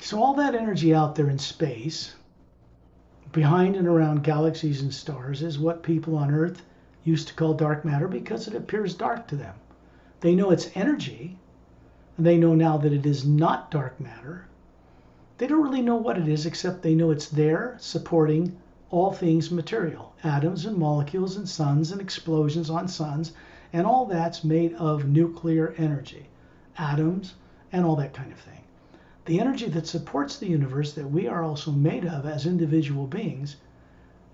So all that energy out there in space, behind and around galaxies and stars, is what people on Earth used to call dark matter because it appears dark to them. They know it's energy, and they know now that it is not dark matter. They don't really know what it is, except they know it's there supporting all things material, atoms and molecules and suns and explosions on suns, and all that's made of nuclear energy, atoms, and all that kind of thing. The energy that supports the universe that we are also made of as individual beings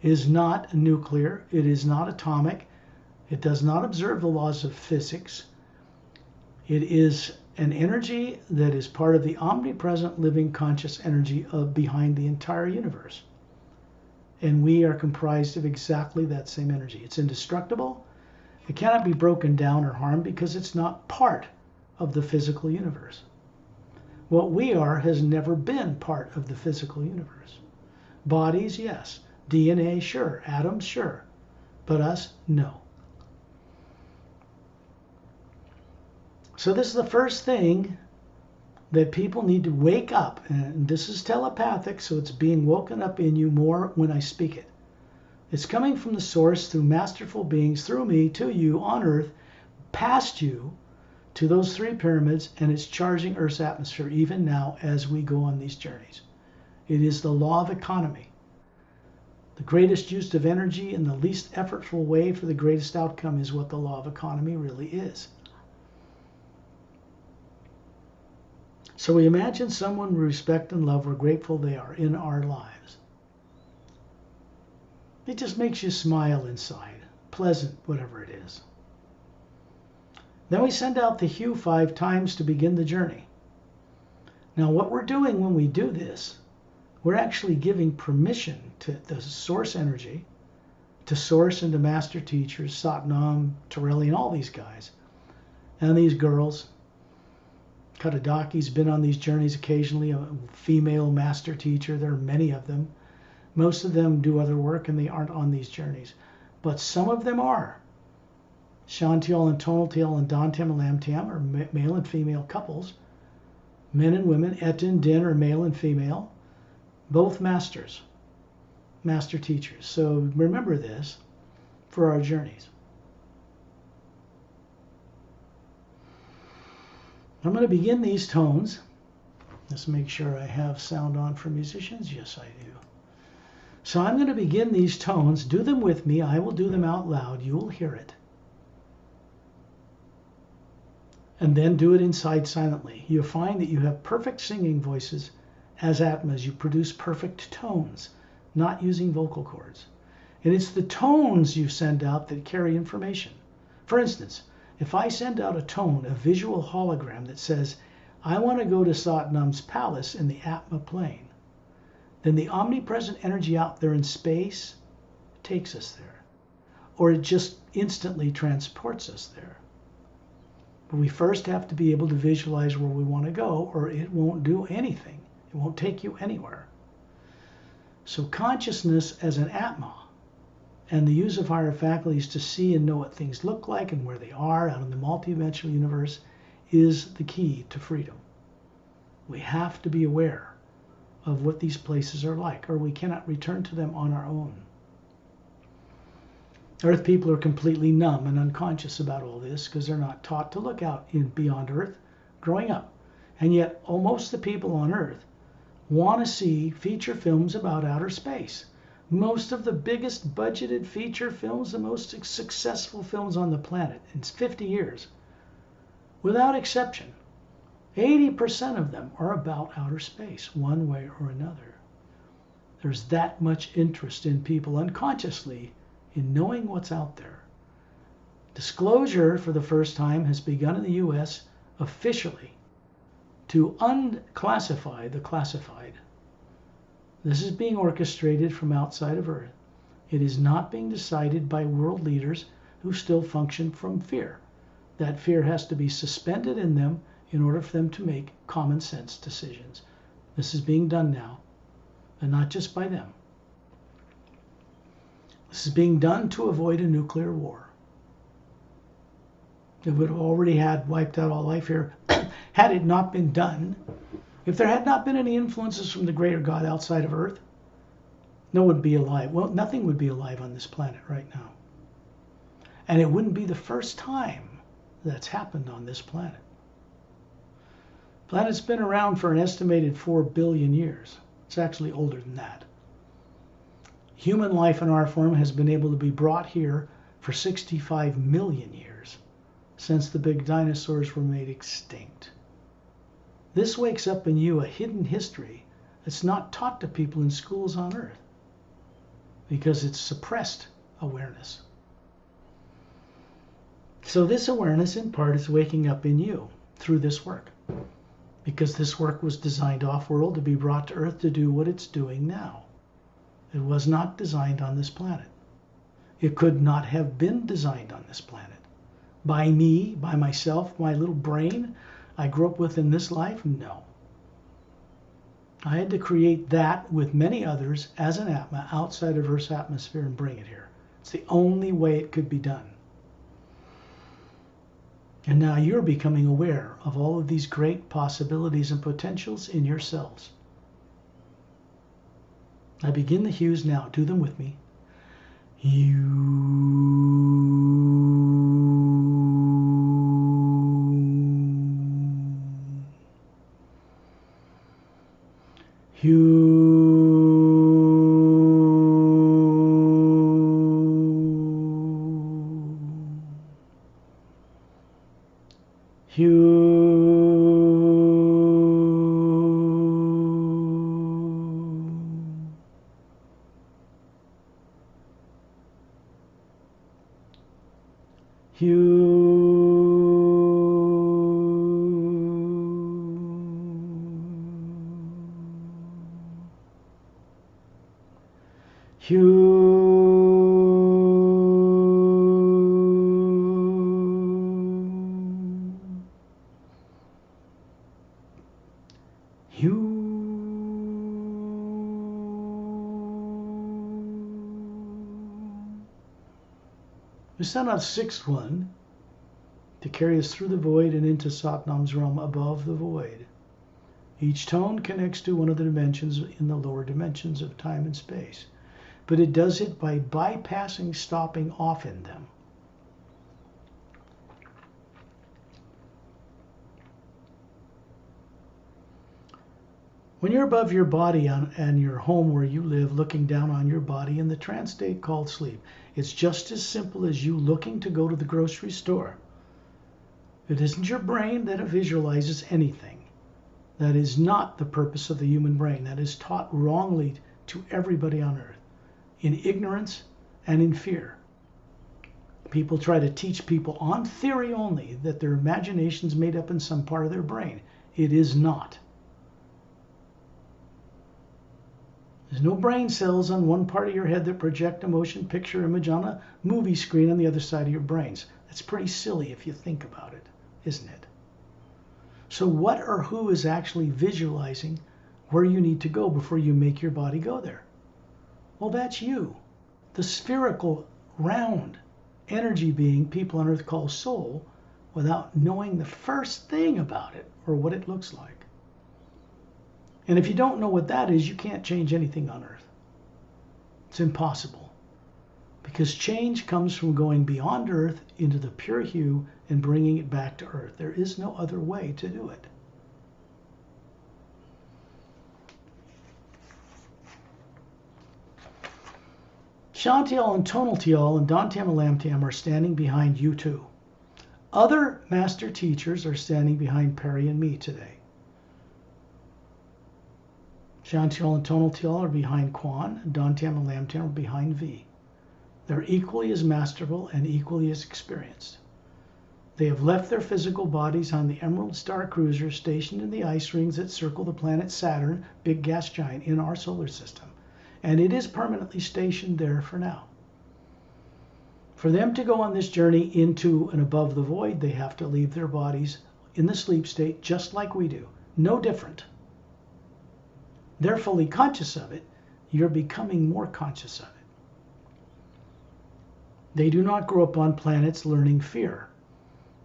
is not nuclear, it is not atomic, it does not observe the laws of physics. It is an energy that is part of the omnipresent living conscious energy of behind the entire universe. And we are comprised of exactly that same energy. It's indestructible. It cannot be broken down or harmed because it's not part of the physical universe. What we are has never been part of the physical universe. Bodies, yes. DNA, sure. Atoms, sure. But us, no. So this is the first thing that people need to wake up. And this is telepathic, so it's being woken up in you more when I speak it. It's coming from the source through masterful beings, through me, to you on Earth, past you, to those three pyramids, and it's charging Earth's atmosphere even now as we go on these journeys. It is the law of economy. The greatest use of energy in the least effortful way for the greatest outcome is what the law of economy really is. So we imagine someone we respect and love, we're grateful they are in our lives. It just makes you smile inside, pleasant, whatever it is. Then we send out the hue 5 times to begin the journey. Now what we're doing when we do this, we're actually giving permission to the source energy, to source and to master teachers, Satnam, Torelli, and all these guys, and these girls. Katadaki's been on these journeys occasionally, a female master teacher. There are many of them. Most of them do other work and they aren't on these journeys. But some of them are. Shantiel and Tonaltiel and Dantam and Lamtam are male and female couples. Men and women, Etin, Din are male and female. Both masters, master teachers. So remember this for our journeys. I'm going to begin these tones. Let's make sure I have sound on for musicians. Yes, I do. So I'm going to begin these tones. Do them with me. I will do them out loud. You will hear it. And then do it inside silently. You'll find that you have perfect singing voices as Atmas. You produce perfect tones, not using vocal cords. And it's the tones you send out that carry information. For instance, if I send out a tone, a visual hologram that says, I want to go to Satnam's palace in the Atma plane, then the omnipresent energy out there in space takes us there. Or it just instantly transports us there. But we first have to be able to visualize where we want to go, or it won't do anything. It won't take you anywhere. So consciousness as an Atma, and the use of higher faculties to see and know what things look like and where they are out in the multidimensional universe is the key to freedom. We have to be aware of what these places are like, or we cannot return to them on our own. Earth people are completely numb and unconscious about all this because they're not taught to look out beyond Earth growing up. And yet, most of the people on Earth want to see feature films about outer space. Most of the biggest budgeted feature films, the most successful films on the planet in 50 years, without exception, 80% of them are about outer space, one way or another. There's that much interest in people unconsciously in knowing what's out there. Disclosure for the first time has begun in the U.S. officially to unclassify the classified. This is being orchestrated from outside of Earth. It is not being decided by world leaders who still function from fear. That fear has to be suspended in them in order for them to make common sense decisions. This is being done now, and not just by them. This is being done to avoid a nuclear war. It would have already had wiped out all life here had it not been done If there had not been any influences from the greater God outside of Earth, no one would be alive. Well, nothing would be alive on this planet right now. And it wouldn't be the first time that's happened on this planet. The planet's been around for an estimated 4 billion years. It's actually older than that. Human life in our form has been able to be brought here for 65 million years, since the big dinosaurs were made extinct. This wakes up in you a hidden history that's not taught to people in schools on Earth, because it's suppressed awareness. So this awareness, in part, is waking up in you through this work, because this work was designed off-world to be brought to Earth to do what it's doing now. It was not designed on this planet. It could not have been designed on this planet. By me, by myself, my little brain I grew up with in this life? No. I had to create that with many others as an Atma outside of Earth's atmosphere and bring it here. It's the only way it could be done. And now you're becoming aware of all of these great possibilities and potentials in yourselves. I begin the hues now. Do them with me. You. We send out a sixth one to carry us through the void and into Satnam's realm above the void. Each tone connects to one of the dimensions in the lower dimensions of time and space, but it does it by bypassing, stopping off in them. When you're above your body and your home where you live, looking down on your body in the trance state called sleep, it's just as simple as you looking to go to the grocery store. It isn't your brain that visualizes anything. That is not the purpose of the human brain. That is taught wrongly to everybody on Earth, in ignorance and in fear. People try to teach people on theory only that their imagination is made up in some part of their brain. It is not. There's no brain cells on one part of your head that project a motion picture image on a movie screen on the other side of your brains. That's pretty silly if you think about it, isn't it? So what or who is actually visualizing where you need to go before you make your body go there? Well, that's you. The spherical, round energy being people on Earth call soul, without knowing the first thing about it or what it looks like. And if you don't know what that is, you can't change anything on Earth. It's impossible. Because change comes from going beyond Earth into the pure hue and bringing it back to Earth. There is no other way to do it. Shantiel and Tonaltiel and Dantam and Lamtam are standing behind you too. Other master teachers are standing behind Pari and me today. Shantiel and Tonaltiel are behind Quan, and Dantam and Lamtam are behind V. They're equally as masterful and equally as experienced. They have left their physical bodies on the Emerald Star Cruiser stationed in the ice rings that circle the planet Saturn, big gas giant, in our solar system. And it is permanently stationed there for now. For them to go on this journey into and above the void, they have to leave their bodies in the sleep state just like we do. No different. They're fully conscious of it. You're becoming more conscious of it. They do not grow up on planets learning fear.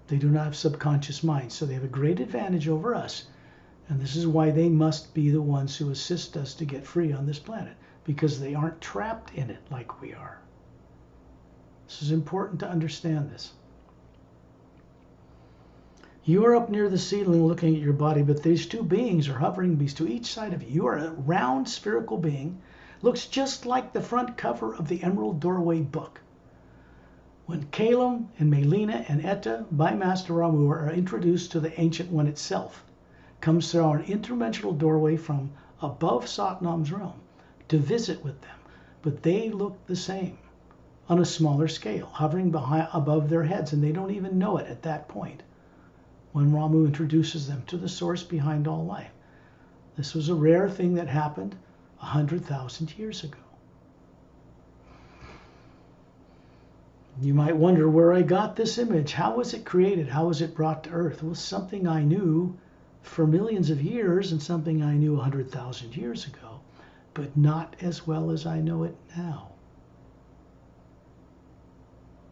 They do not have subconscious minds, so they have a great advantage over us. And this is why they must be the ones who assist us to get free on this planet, because they aren't trapped in it like we are. This is important to understand this. You are up near the ceiling looking at your body, but these two beings are hovering to each side of you. You are a round spherical being, looks just like the front cover of the Emerald Doorway book. When Calum and Melina and Etta by Master Ramu are introduced to the Ancient One itself, comes through an interdimensional doorway from above Satnam's realm to visit with them, but they look the same on a smaller scale, hovering above their heads, and they don't even know it at that point when Ramu introduces them to the source behind all life. This was a rare thing that happened 100,000 years ago. You might wonder where I got this image. How was it created? How was it brought to Earth? It was something I knew for millions of years and something I knew 100,000 years ago, but not as well as I know it now.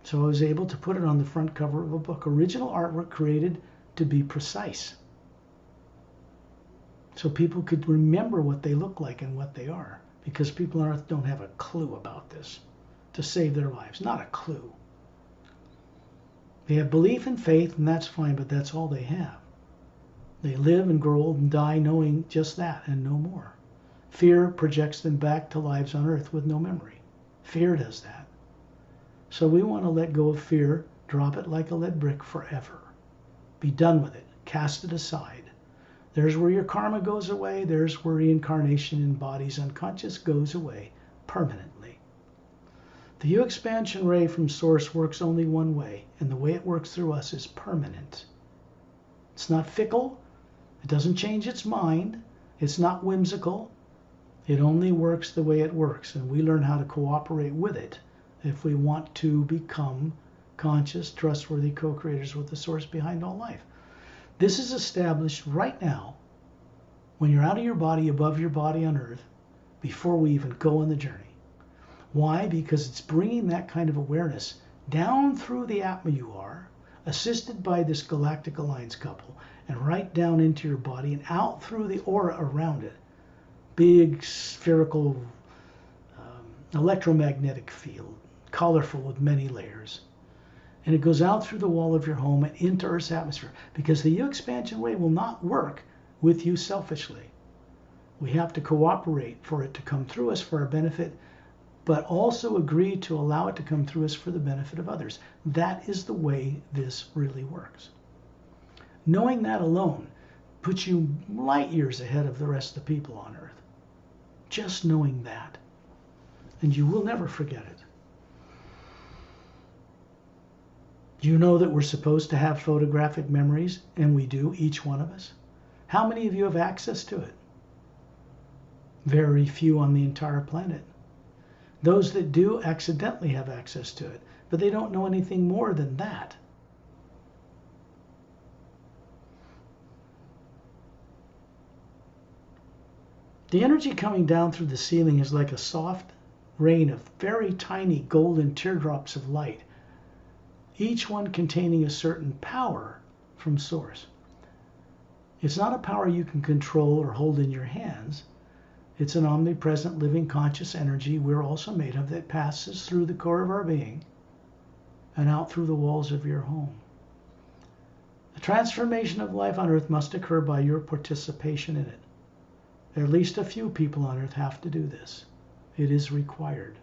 So I was able to put it on the front cover of a book. Original artwork created to be precise, so people could remember what they look like and what they are, because people on Earth don't have a clue about this to save their lives. Not a clue. They have belief and faith, and that's fine, but that's all they have. They live and grow old and die knowing just that and no more. Fear projects them back to lives on Earth with no memory. Fear does that. So we want to let go of fear, drop it like a lead brick forever. Be done with it. Cast it aside. There's where your karma goes away. There's where reincarnation in bodies unconscious goes away permanently. The U expansion ray from Source works only one way, and the way it works through us is permanent. It's not fickle. It doesn't change its mind. It's not whimsical. It only works the way it works, and we learn how to cooperate with it if we want to become conscious, trustworthy co-creators with the source behind all life. This is established right now when you're out of your body, above your body on Earth, before we even go on the journey. Why? Because it's bringing that kind of awareness down through the Atma you are, assisted by this galactic alliance couple, and right down into your body and out through the aura around it. Big spherical electromagnetic field, colorful with many layers. And it goes out through the wall of your home and into Earth's atmosphere, because the U expansion ray will not work with you selfishly. We have to cooperate for it to come through us for our benefit, but also agree to allow it to come through us for the benefit of others. That is the way this really works. Knowing that alone puts you light years ahead of the rest of the people on Earth. Just knowing that. And you will never forget it. You know that we're supposed to have photographic memories, and we do, each one of us. How many of you have access to it? Very few on the entire planet. Those that do accidentally have access to it, but they don't know anything more than that. The energy coming down through the ceiling is like a soft rain of very tiny golden teardrops of light, each one containing a certain power from Source. It's not a power you can control or hold in your hands. It's an omnipresent, living, conscious energy we're also made of that passes through the core of our being and out through the walls of your home. The transformation of life on Earth must occur by your participation in it. At least a few people on Earth have to do this. It is required.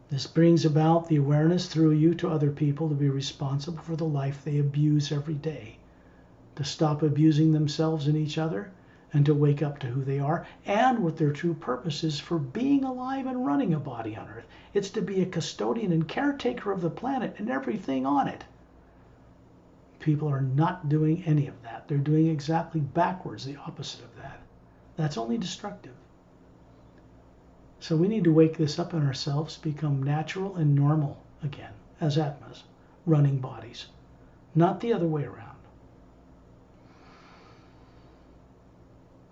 This brings about the awareness through you to other people to be responsible for the life they abuse every day, to stop abusing themselves and each other, and to wake up to who they are and what their true purpose is for being alive and running a body on Earth. It's to be a custodian and caretaker of the planet and everything on it. People are not doing any of that. They're doing exactly backwards, the opposite of that. That's only destructive. So we need to wake this up in ourselves, become natural and normal again as Atmas, running bodies, not the other way around.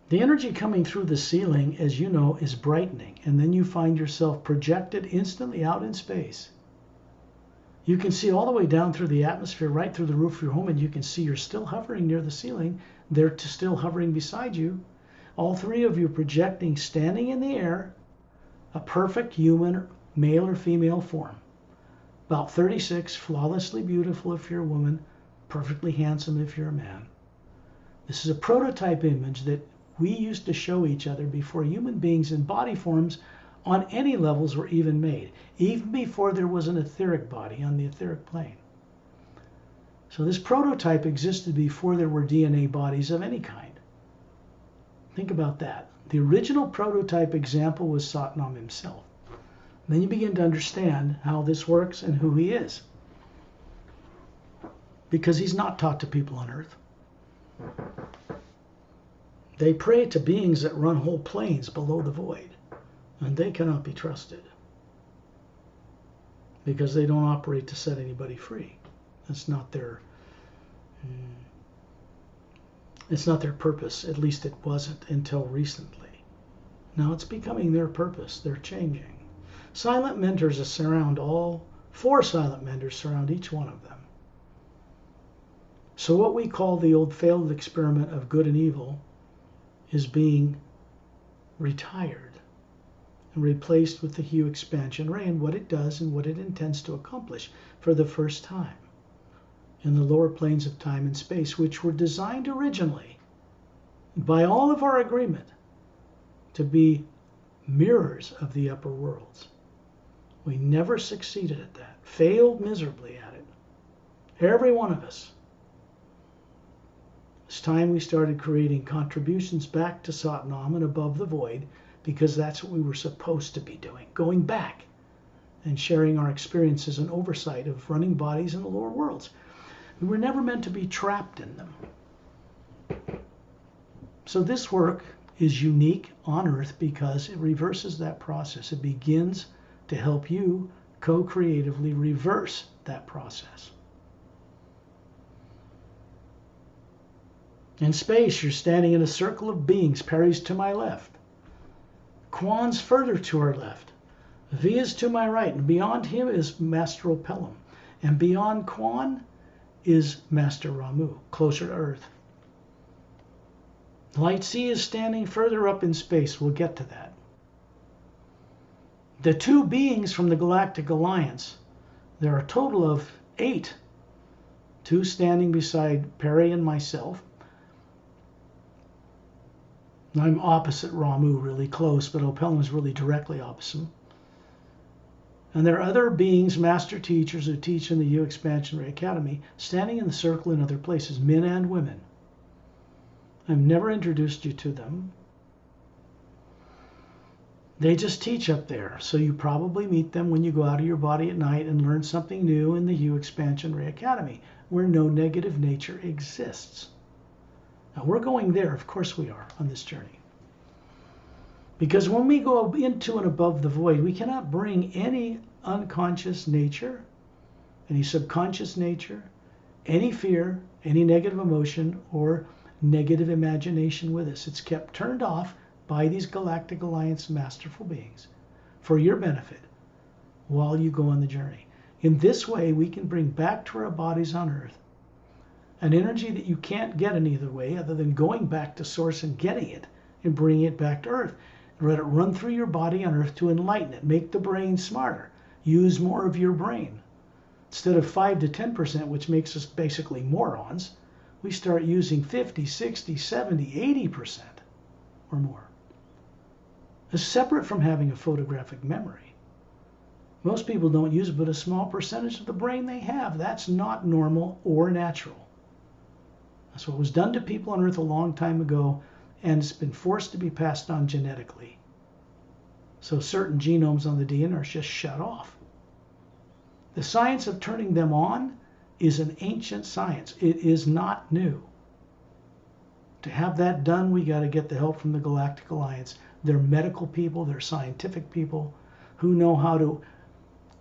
The energy coming through the ceiling, as you know, is brightening, and then you find yourself projected instantly out in space. You can see all the way down through the atmosphere, right through the roof of your home, and you can see you're still hovering near the ceiling. They're still hovering beside you. All three of you projecting, standing in the air, a perfect human, male or female form. About 36, flawlessly beautiful if you're a woman, perfectly handsome if you're a man. This is a prototype image that we used to show each other before human beings in body forms on any levels were even made, even before there was an etheric body on the etheric plane. So this prototype existed before there were DNA bodies of any kind. Think about that. The original prototype example was Satnam himself. And then you begin to understand how this works and who he is. Because he's not taught to people on Earth. They pray to beings that run whole planes below the void, and they cannot be trusted because they don't operate to set anybody free. It's not their purpose. At least it wasn't until recently. Now it's becoming their purpose. They're changing. Silent mentors surround all 4 silent mentors surround each one of them. So what we call the old failed experiment of good and evil is being retired and replaced with the hue expansion ray and what it does and what it intends to accomplish for the first time in the lower planes of time and space, which were designed originally by all of our agreement to be mirrors of the upper worlds. We never succeeded at that, failed miserably at it. Every one of us. It's time we started creating contributions back to Satnam and above the void, because that's what we were supposed to be doing, going back and sharing our experiences and oversight of running bodies in the lower worlds. We were never meant to be trapped in them. So this work is unique on Earth because it reverses that process. It begins to help you co-creatively reverse that process. In space, you're standing in a circle of beings. Pari's to my left. Kwan's further to our left. V is to my right, and beyond him is Master Pelham. And beyond Kwan is Master Ramu, closer to Earth. Light C is standing further up in space. We'll get to that. The 2 beings from the Galactic Alliance, there are a total of 8. 2 standing beside Pari and myself. I'm opposite Ramu, really close, but Opelum is really directly opposite. And there are other beings, master teachers who teach in the U Expansion Ray Academy, standing in the circle in other places, men and women. I've never introduced you to them. They just teach up there, so you probably meet them when you go out of your body at night and learn something new in the U Expansion Ray Academy, where no negative nature exists. Now we're going there, of course we are, on this journey. Because when we go into and above the void, we cannot bring any unconscious nature, any subconscious nature, any fear, any negative emotion, or negative imagination with us. It's kept turned off by these Galactic Alliance masterful beings for your benefit while you go on the journey. In this way, we can bring back to our bodies on Earth an energy that you can't get any other way other than going back to source and getting it and bringing it back to Earth. And let it run through your body on Earth to enlighten it, make the brain smarter, use more of your brain. Instead of 5 to 10%, which makes us basically morons, we start using 50, 60, 70, 80% or more. It's separate from having a photographic memory. Most people don't use but a small percentage of the brain they have. That's not normal or natural. That's what was done to people on Earth a long time ago, and it's been forced to be passed on genetically. So certain genomes on the DNA are just shut off. The science of turning them on is an ancient science. It is not new. To have that done, we got to get the help from the Galactic Alliance. They're medical people, they're scientific people who know how to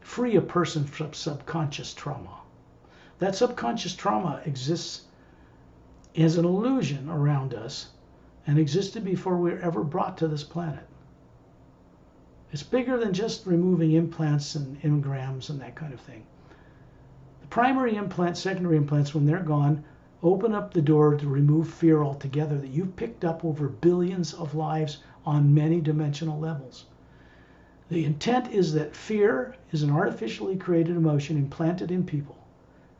free a person from subconscious trauma. That subconscious trauma exists as an illusion around us and existed before we were ever brought to this planet. It's bigger than just removing implants and engrams and that kind of thing. The primary implants, secondary implants, when they're gone, Open up the door to remove fear altogether that you've picked up over billions of lives on many dimensional levels. The intent is that fear is an artificially created emotion implanted in people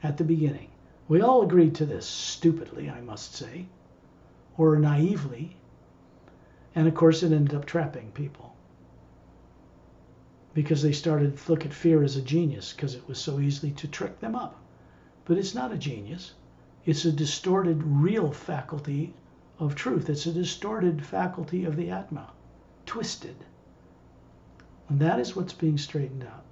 at the beginning. We all agreed to this, stupidly, I must say, or naively. And of course, it ended up trapping people because they started to look at fear as a genius because it was so easy to trick them up. But it's not a genius. It's a distorted real faculty of truth. It's a distorted faculty of the Atma, twisted. And that is what's being straightened out.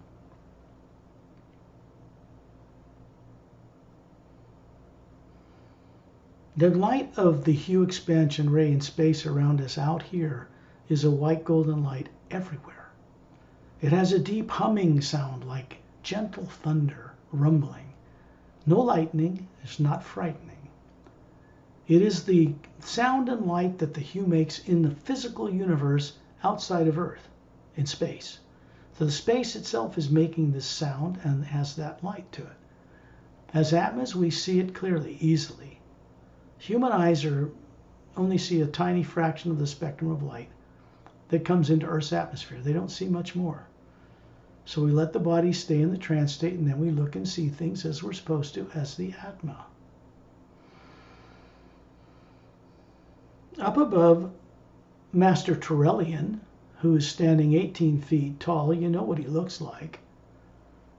The light of the hue expansion ray in space around us out here is a white golden light everywhere. It has a deep humming sound like gentle thunder rumbling. No lightning, it's not frightening. It is the sound and light that the hue makes in the physical universe outside of Earth, in space. So the space itself is making this sound and has that light to it. As Atmas, we see it clearly, easily. Human eyes only see a tiny fraction of the spectrum of light that comes into Earth's atmosphere. They don't see much more. So we let the body stay in the trance state, and then we look and see things as we're supposed to, as the Atma. Up above, Master Turelian, who is standing 18 feet tall, you know what he looks like.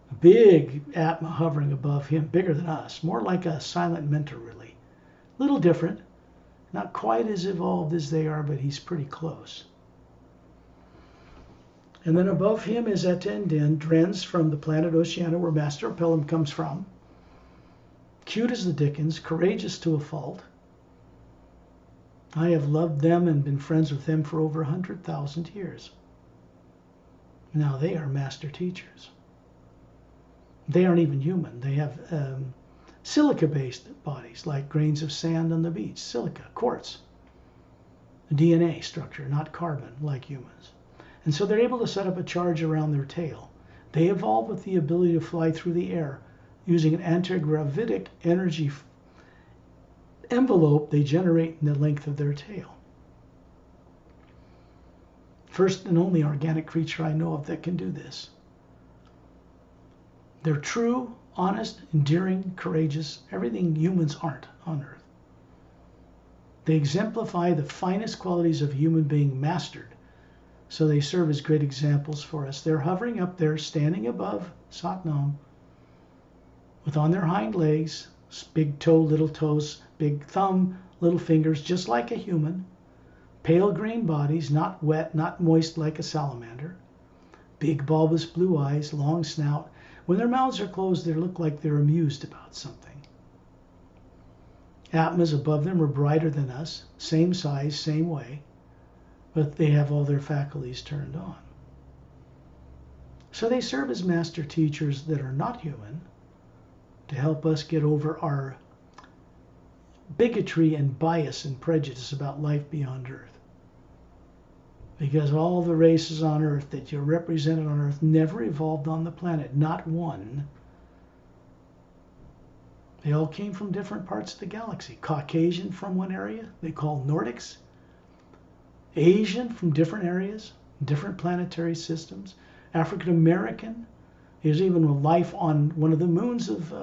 A big Atma hovering above him, bigger than us, more like a silent mentor, really. Little different, not quite as evolved as they are, but he's pretty close. And then above him is Etendin, Drenz from the planet Oceania, where Master Pelham comes from. Cute as the dickens, courageous to a fault. I have loved them and been friends with them for over 100,000 years. Now they are master teachers. They aren't even human. They have silica-based bodies, like grains of sand on the beach. Silica, quartz. DNA structure, not carbon, like humans. And so they're able to set up a charge around their tail. They evolved with the ability to fly through the air using an anti-gravitic energy envelope they generate in the length of their tail. First and only organic creature I know of that can do this. They're true, honest, endearing, courageous, everything humans aren't on Earth. They exemplify the finest qualities of a human being mastered, so they serve as great examples for us. They're hovering up there, standing above Satnam, with on their hind legs, big toe, little toes, big thumb, little fingers, just like a human. Pale green bodies, not wet, not moist like a salamander. Big bulbous blue eyes, long snout. When their mouths are closed, they look like they're amused about something. Atmas above them are brighter than us, same size, same way, but they have all their faculties turned on. So they serve as master teachers that are not human to help us get over our bigotry and bias and prejudice about life beyond Earth. Because all the races on Earth that you're represented on Earth never evolved on the planet, not one. They all came from different parts of the galaxy. Caucasian from one area, they call Nordics. Asian from different areas, different planetary systems. African American. There's even a life on one of the moons of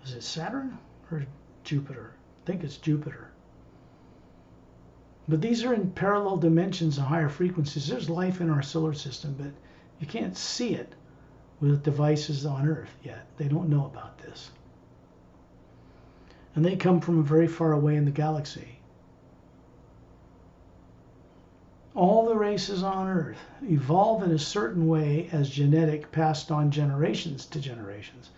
is it Saturn or Jupiter? I think it's Jupiter. But these are in parallel dimensions and higher frequencies. There's life in our solar system, but you can't see it with devices on Earth yet. They don't know about this. And they come from very far away in the galaxy. All the races on Earth evolve in a certain way as genetic, passed on generations to generations.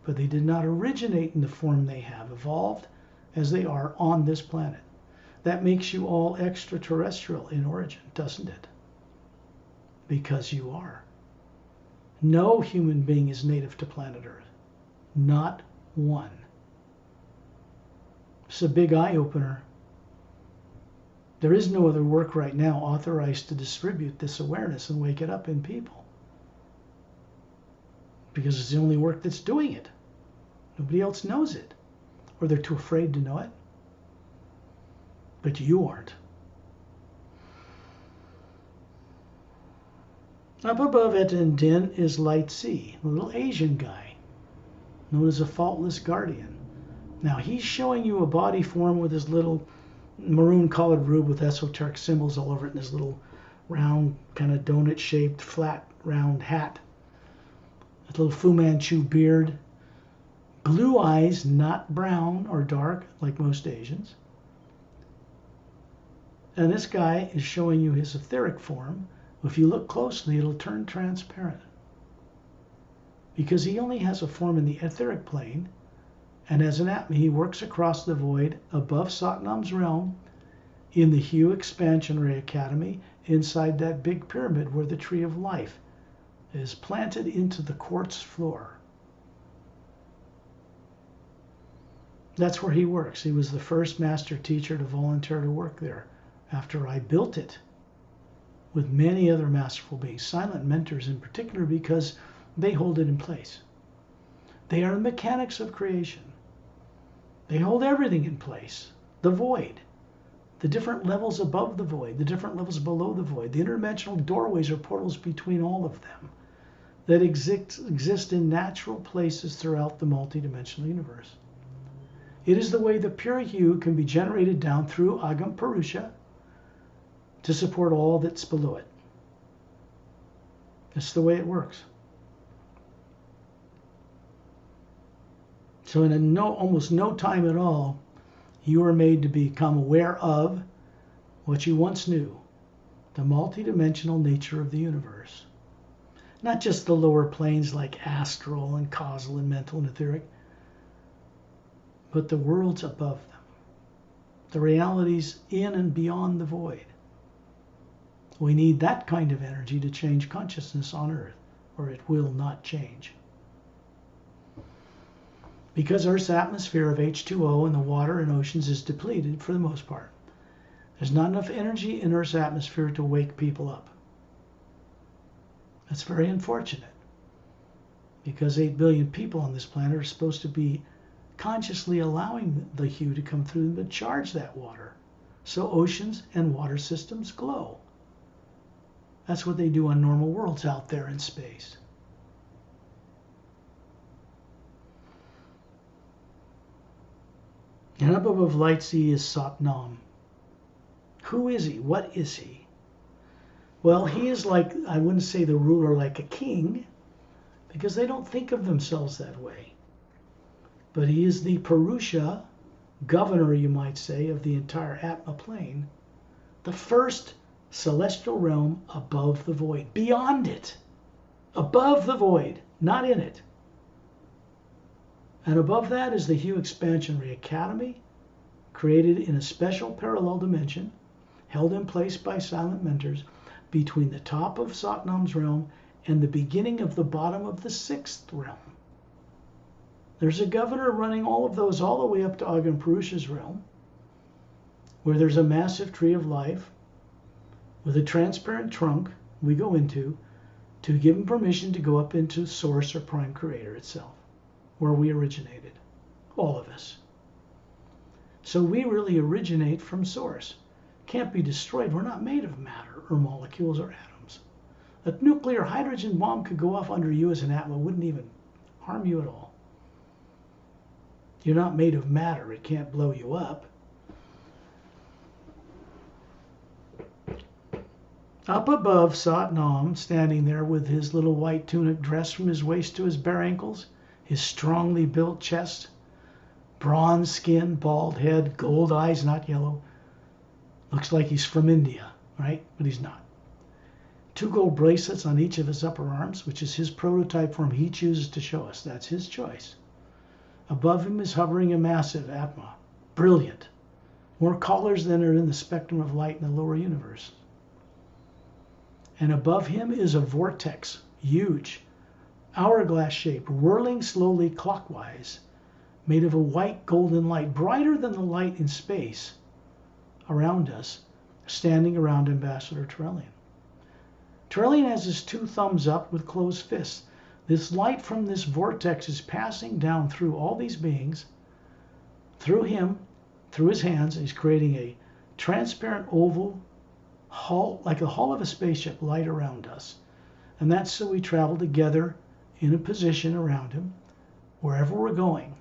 But they did not originate in the form they have, evolved as they are on this planet. That makes you all extraterrestrial in origin, doesn't it? Because you are. No human being is native to planet Earth. Not one. It's a big eye-opener. There is no other work right now authorized to distribute this awareness and wake it up in people. Because it's the only work that's doing it. Nobody else knows it. or they're too afraid to know it. But you aren't. Up above it and Din is Light C, a little Asian guy, known as a faultless guardian. Now he's showing you a body form with his little maroon colored robe with esoteric symbols all over it, and his little round, kind of donut shaped, flat, round hat. A little Fu Manchu beard. Blue eyes, not brown or dark like most Asians. And this guy is showing you his etheric form. If you look closely, it'll turn transparent. Because he only has a form in the etheric plane, and as an Atma, he works across the void above Satnam's realm in the Hue Expansion Ray Academy, inside that big pyramid where the Tree of Life is planted into the quartz floor. That's where he works. He was the first master teacher to volunteer to work there after I built it with many other masterful beings, silent mentors in particular, because they hold it in place. They are the mechanics of creation. They hold everything in place. The void, the different levels above the void, the different levels below the void, the interdimensional doorways or portals between all of them that exist in natural places throughout the multidimensional universe. It is the way the pure hue can be generated down through Agam Purusha to support all that's below it. That's the way it works. So in almost no time at all, you are made to become aware of what you once knew, the multidimensional nature of the universe. Not just the lower planes like astral and causal and mental and etheric, but the worlds above them, the realities in and beyond the void. We need that kind of energy to change consciousness on Earth, or it will not change. Because Earth's atmosphere of H2O and the water and oceans is depleted for the most part. There's not enough energy in Earth's atmosphere to wake people up. That's very unfortunate, because 8 billion people on this planet are supposed to be consciously allowing the hue to come through them to charge that water, so oceans and water systems glow. That's what they do on normal worlds out there in space. And up above Light C is Satnam. Who is he? What is he? Well, he is like, I wouldn't say the ruler like a king, because they don't think of themselves that way. But he is the Purusha, governor, you might say, of the entire Atma plane, the first celestial realm above the void, beyond it, above the void, not in it. And above that is the Hue Expansion Ray Academy, created in a special parallel dimension, held in place by silent mentors, between the top of Satnam's realm and the beginning of the bottom of the 6th realm. There's a governor running all of those all the way up to Agam Purusha's realm, where there's a massive tree of life with a transparent trunk we go into to give him permission to go up into Source or Prime Creator itself, where we originated, all of us. So we really originate from Source. Can't be destroyed. We're not made of matter or molecules or atoms. A nuclear hydrogen bomb could go off under you as an Atma, wouldn't even harm you at all. You're not made of matter. It can't blow you up. Up above Satnam, standing there with his little white tunic dress from his waist to his bare ankles, his strongly built chest, bronze skin, bald head, gold eyes, not yellow. Looks like he's from India, right? But he's not. 2 gold bracelets on each of his upper arms, which is his prototype form he chooses to show us. That's his choice. Above him is hovering a massive Atma. Brilliant. More colors than are in the spectrum of light in the lower universe. And above him is a vortex, huge, hourglass shape, whirling slowly clockwise, made of a white golden light, brighter than the light in space around us, standing around Ambassador Trellian. Trellian has his 2 thumbs up with closed fists. This light from this vortex is passing down through all these beings through him, through his hands, he's creating a transparent oval hull, like the hull of a spaceship, light around us. And that's so we travel together in a position around him, wherever we're going.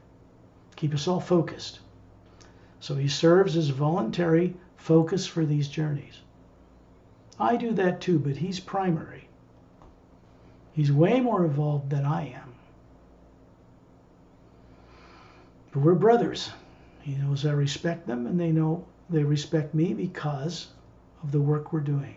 Keep us all focused. So he serves as voluntary focus for these journeys. I do that too, but he's primary. He's way more evolved than I am. But we're brothers. He knows I respect them, and they know they respect me because of the work we're doing.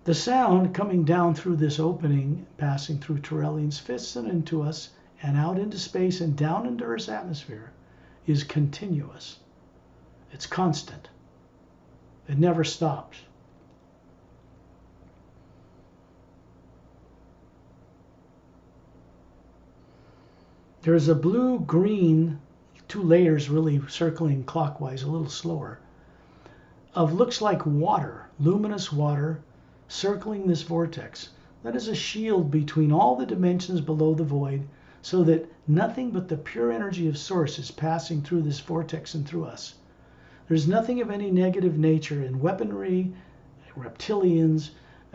The sound coming down through this opening, passing through Torellian's fists and into us, and out into space and down into Earth's atmosphere, is continuous. It's constant. It never stops. There is a blue-green, 2 layers really circling clockwise, a little slower, of looks like water, luminous water, circling this vortex. That is a shield between all the dimensions below the void, so that nothing but the pure energy of Source is passing through this vortex and through us. There's nothing of any negative nature in weaponry, reptilians,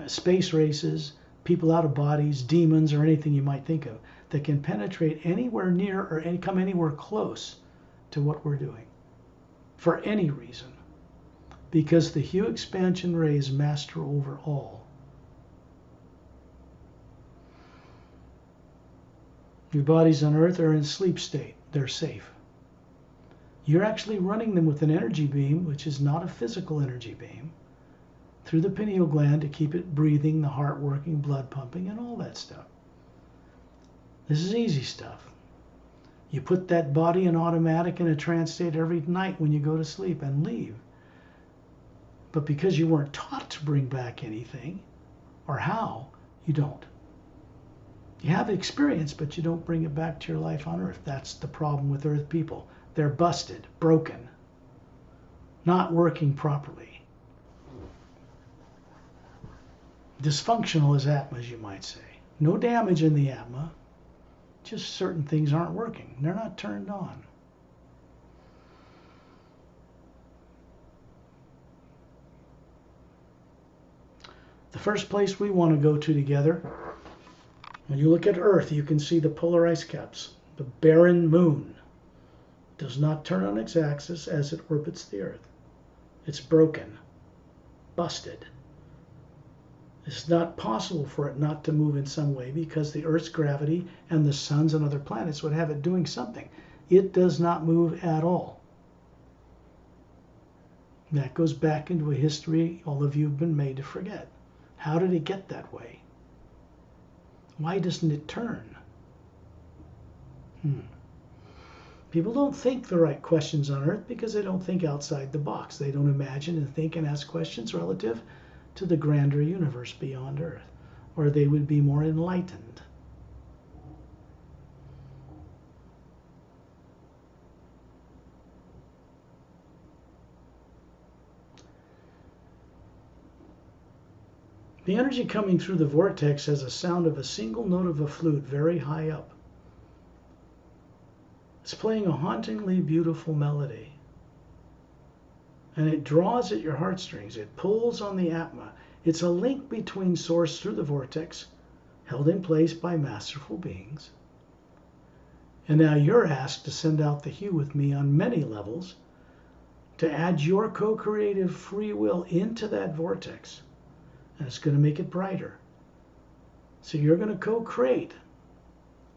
space races, people out of bodies, demons, or anything you might think of that can penetrate anywhere near or come anywhere close to what we're doing for any reason, because the hue expansion rays master over all. Your bodies on Earth are in sleep state. They're safe. You're actually running them with an energy beam, which is not a physical energy beam, through the pineal gland to keep it breathing, the heart working, blood pumping, and all that stuff. This is easy stuff. You put that body in automatic in a trance state every night when you go to sleep and leave. But because you weren't taught to bring back anything, or how, you don't. You have experience, but you don't bring it back to your life on Earth. That's the problem with Earth people. They're busted, broken, not working properly. Dysfunctional as atmas, you might say. No damage in the atma, just certain things aren't working. They're not turned on. The first place we want to go to together, when you look at Earth, you can see the polar ice caps. The barren moon does not turn on its axis as it orbits the Earth. It's broken, busted. It's not possible for it not to move in some way because the Earth's gravity and the suns and other planets would have it doing something. It does not move at all. That goes back into a history all of you have been made to forget. How did it get that way? Why doesn't it turn? People don't think the right questions on Earth because they don't think outside the box. They don't imagine and think and ask questions relative to the grander universe beyond Earth, or they would be more enlightened. The energy coming through the vortex has a sound of a single note of a flute very high up. It's playing a hauntingly beautiful melody. And it draws at your heartstrings. It pulls on the atma. It's a link between Source through the vortex, held in place by masterful beings. And now you're asked to send out the hue with me on many levels to add your co-creative free will into that vortex. And it's going to make it brighter. So you're going to co-create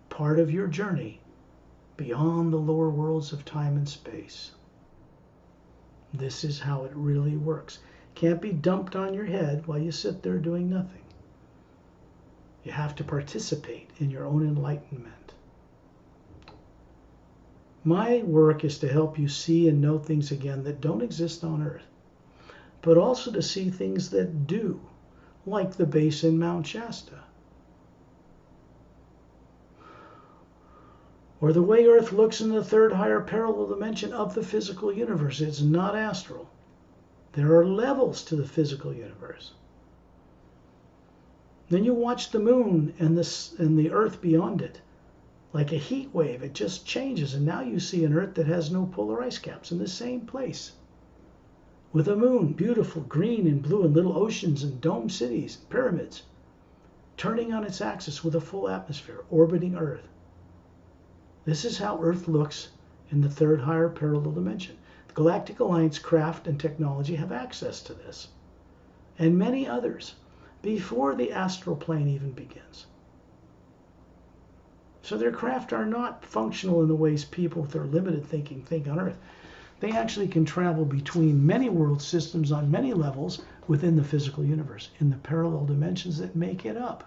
part of your journey beyond the lower worlds of time and space. This is how it really works. Can't be dumped on your head while you sit there doing nothing. You have to participate in your own enlightenment. My work is to help you see and know things again that don't exist on Earth, but also to see things that do, like the base in Mount Shasta. Or the way Earth looks in the third higher parallel dimension of the physical universe. It's not astral. There are levels to the physical universe. Then you watch the moon and the earth beyond it. Like a heat wave, it just changes, and now you see an earth that has no polar ice caps in the same place. With a moon, beautiful, green and blue, and little oceans and dome cities, and pyramids, turning on its axis with a full atmosphere, orbiting Earth. This is how Earth looks in the third higher parallel dimension. The Galactic Alliance craft and technology have access to this, and many others, before the astral plane even begins. So their craft are not functional in the ways people with their limited thinking think on Earth. They actually can travel between many world systems on many levels within the physical universe, in the parallel dimensions that make it up.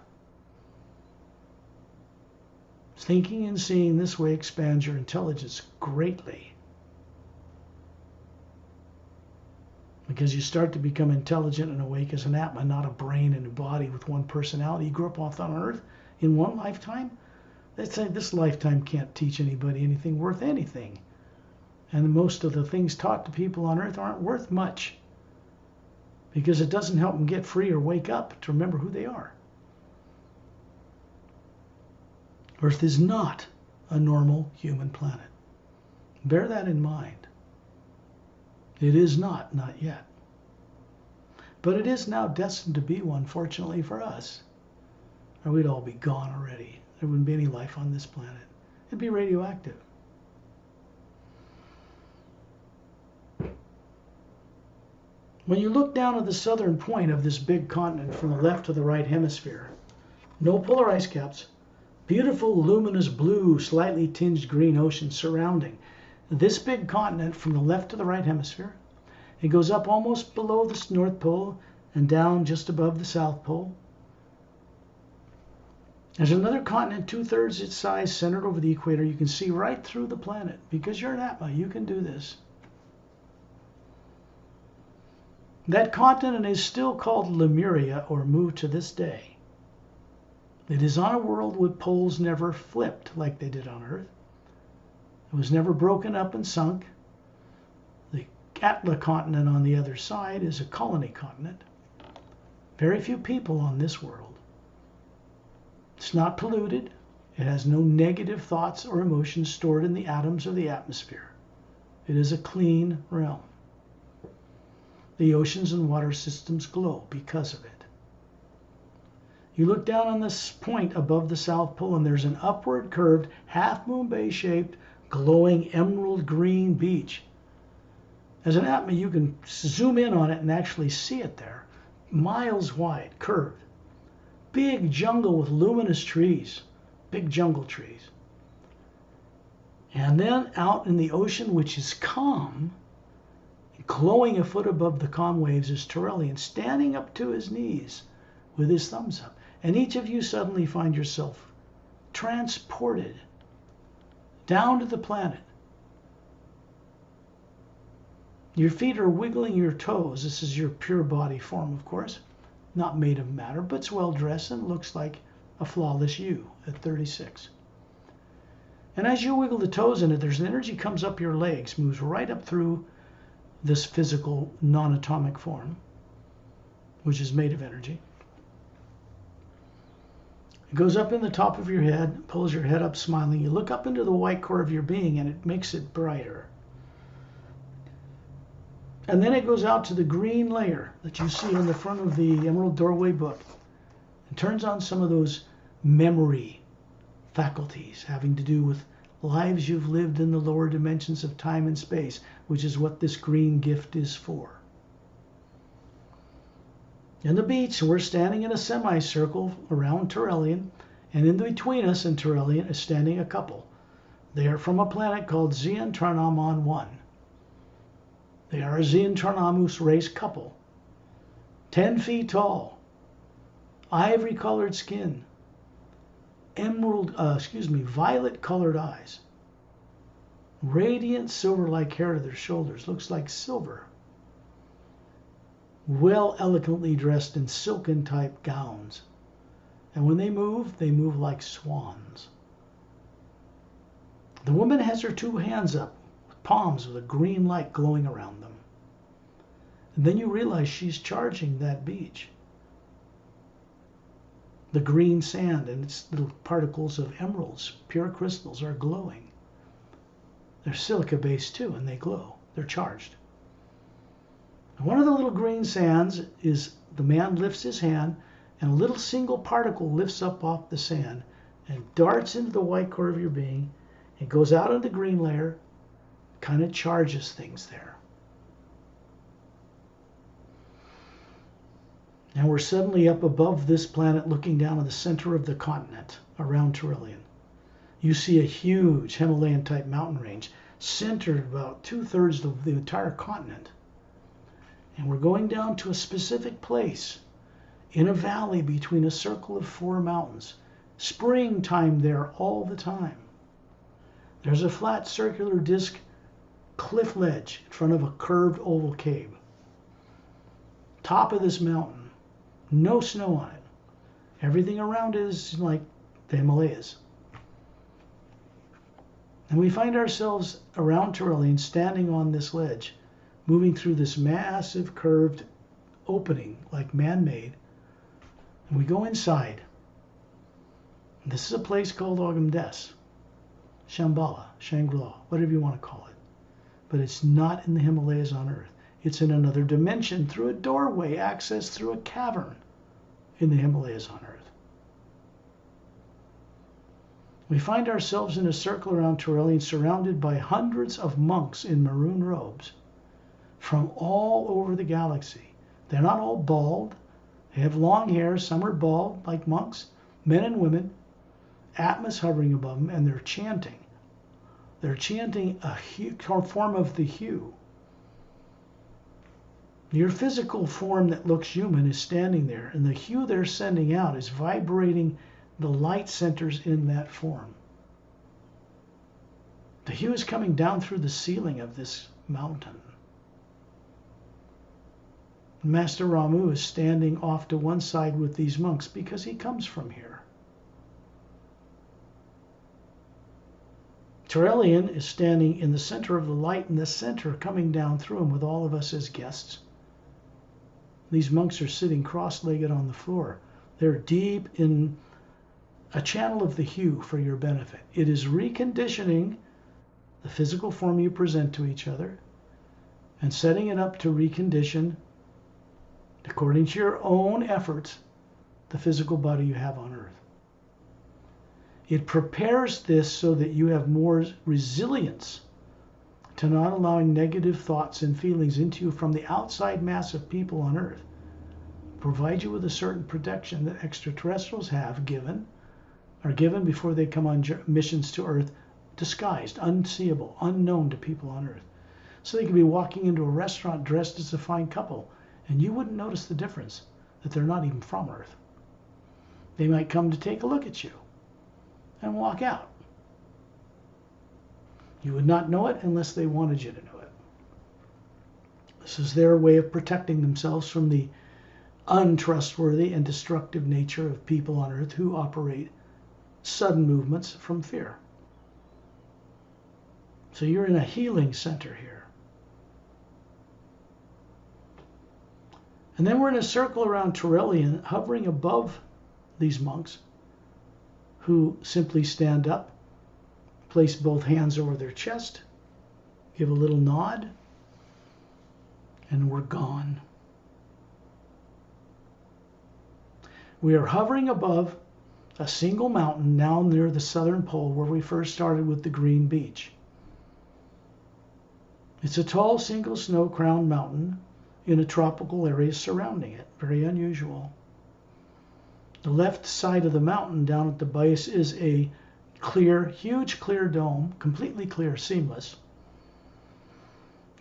Thinking and seeing this way expands your intelligence greatly, because you start to become intelligent and awake as an Atma, not a brain and a body with one personality. You grew up off on Earth in one lifetime. Let's say this lifetime can't teach anybody anything worth anything. And most of the things taught to people on Earth aren't worth much, because it doesn't help them get free or wake up to remember who they are. Earth is not a normal human planet. Bear that in mind. It is not yet. But it is now destined to be one, fortunately for us. Or we'd all be gone already. There wouldn't be any life on this planet. It'd be radioactive. When you look down at the southern point of this big continent from the left to the right hemisphere, no polar ice caps, beautiful luminous blue, slightly tinged green ocean surrounding this big continent from the left to the right hemisphere. It goes up almost below the North Pole and down just above the South Pole. There's another continent 2/3 its size centered over the equator. You can see right through the planet. Because you're an Atma, you can do this. That continent is still called Lemriel, or Mu, to this day. It is on a world with poles never flipped like they did on Earth. It was never broken up and sunk. The Atla continent on the other side is a colony continent. Very few people on this world. It's not polluted. It has no negative thoughts or emotions stored in the atoms or the atmosphere. It is a clean realm. The oceans and water systems glow because of it. You look down on this point above the South Pole, and there's an upward curved, half-moon bay-shaped, glowing emerald green beach. As an Atma, you can zoom in on it and actually see it there. Miles wide, curved. Big jungle with luminous trees. Big jungle trees. And then out in the ocean, which is calm, glowing a foot above the calm waves, is Turelian, standing up to his knees with his thumbs up. And each of you suddenly find yourself transported down to the planet. Your feet are wiggling your toes. This is your pure body form, of course. Not made of matter, but it's well dressed and looks like a flawless you at 36. And as you wiggle the toes in it, there's an energy comes up your legs, moves right up through this physical non-atomic form, which is made of energy. It goes up in the top of your head, pulls your head up smiling. You look up into the white core of your being, and it makes it brighter. And then it goes out to the green layer that you see on the front of the Emerald Doorway book, and turns on some of those memory faculties having to do with lives you've lived in the lower dimensions of time and space, which is what this green gift is for. In the beach, we're standing in a semicircle around Turelian, and in between us and Turelian is standing a couple. They are from a planet called Xian Tarnamon 1. They are a Xian Tarnamus race couple, 10 feet tall, ivory-colored skin, violet-colored eyes, radiant silver-like hair to their shoulders, looks like silver, well elegantly dressed in silken-type gowns. And when they move like swans. The woman has her two hands up, with palms with a green light glowing around them. And then you realize she's charging that beach. The green sand and its little particles of emeralds, pure crystals, are glowing. They're silica-based too, and they glow. They're charged. And one of the little green sands is the man lifts his hand, and a little single particle lifts up off the sand and darts into the white core of your being. It goes out of the green layer, kind of charges things there. And we're suddenly up above this planet looking down at the center of the continent around Trillian. You see a huge Himalayan-type mountain range centered about 2/3 of the entire continent. And we're going down to a specific place in a valley between a circle of 4 mountains. Springtime there all the time. There's a flat circular disc cliff ledge in front of a curved oval cave. Top of this mountain. No snow on it. Everything around it is like the Himalayas. And we find ourselves around Trillian standing on this ledge, moving through this massive curved opening, like man-made. And we go inside. This is a place called Ogmdes, Shambhala, Shangri-La, whatever you want to call it. But it's not in the Himalayas on Earth. It's in another dimension through a doorway accessed through a cavern in the Himalayas on Earth. We find ourselves in a circle around Trillian, surrounded by hundreds of monks in maroon robes from all over the galaxy. They're not all bald. They have long hair. Some are bald, like monks, men and women. Atmas hovering above them, and they're chanting. They're chanting a form of the hue. Your physical form that looks human is standing there, and the hue they're sending out is vibrating the light centers in that form. The hue is coming down through the ceiling of this mountain. Master Ramu is standing off to one side with these monks because he comes from here. Trillian is standing in the center of the light, in the center coming down through him with all of us as guests. These monks are sitting cross-legged on the floor. They're deep in a channel of the hue for your benefit. It is reconditioning the physical form you present to each other and setting it up to recondition, according to your own efforts, the physical body you have on Earth. It prepares this so that you have more resilience to not allowing negative thoughts and feelings into you from the outside mass of people on Earth. Provide you with a certain protection that extraterrestrials are given before they come on missions to Earth, disguised, unseeable, unknown to people on Earth. So they could be walking into a restaurant dressed as a fine couple, and you wouldn't notice the difference, that they're not even from Earth. They might come to take a look at you and walk out. You would not know it unless they wanted you to know it. This is their way of protecting themselves from the untrustworthy and destructive nature of people on Earth who operate sudden movements from fear. So you're in a healing center here. And then we're in a circle around Trillian, hovering above these monks, who simply stand up, place both hands over their chest, give a little nod, and we're gone. We are hovering above a single mountain now near the southern pole where we first started with the green beach. It's a tall single snow-crowned mountain in a tropical area surrounding it. Very unusual. The left side of the mountain down at the base is a clear, huge clear dome, completely clear, seamless.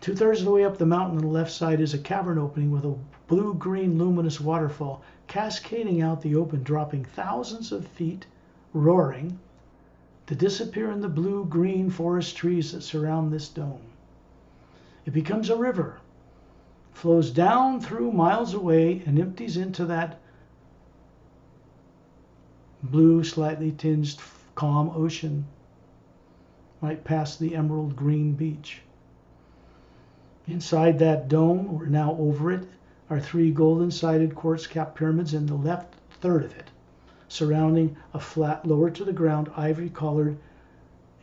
2/3 of the way up the mountain on the left side is a cavern opening with a blue-green luminous waterfall cascading out the open, dropping thousands of feet, roaring, to disappear in the blue-green forest trees that surround this dome. It becomes a river, flows down through miles away and empties into that blue, slightly tinged, calm ocean right past the emerald green beach. Inside that dome, or now over it, are 3 golden-sided quartz-capped pyramids in the left third of it. surrounding a flat, lower to the ground, ivory-colored,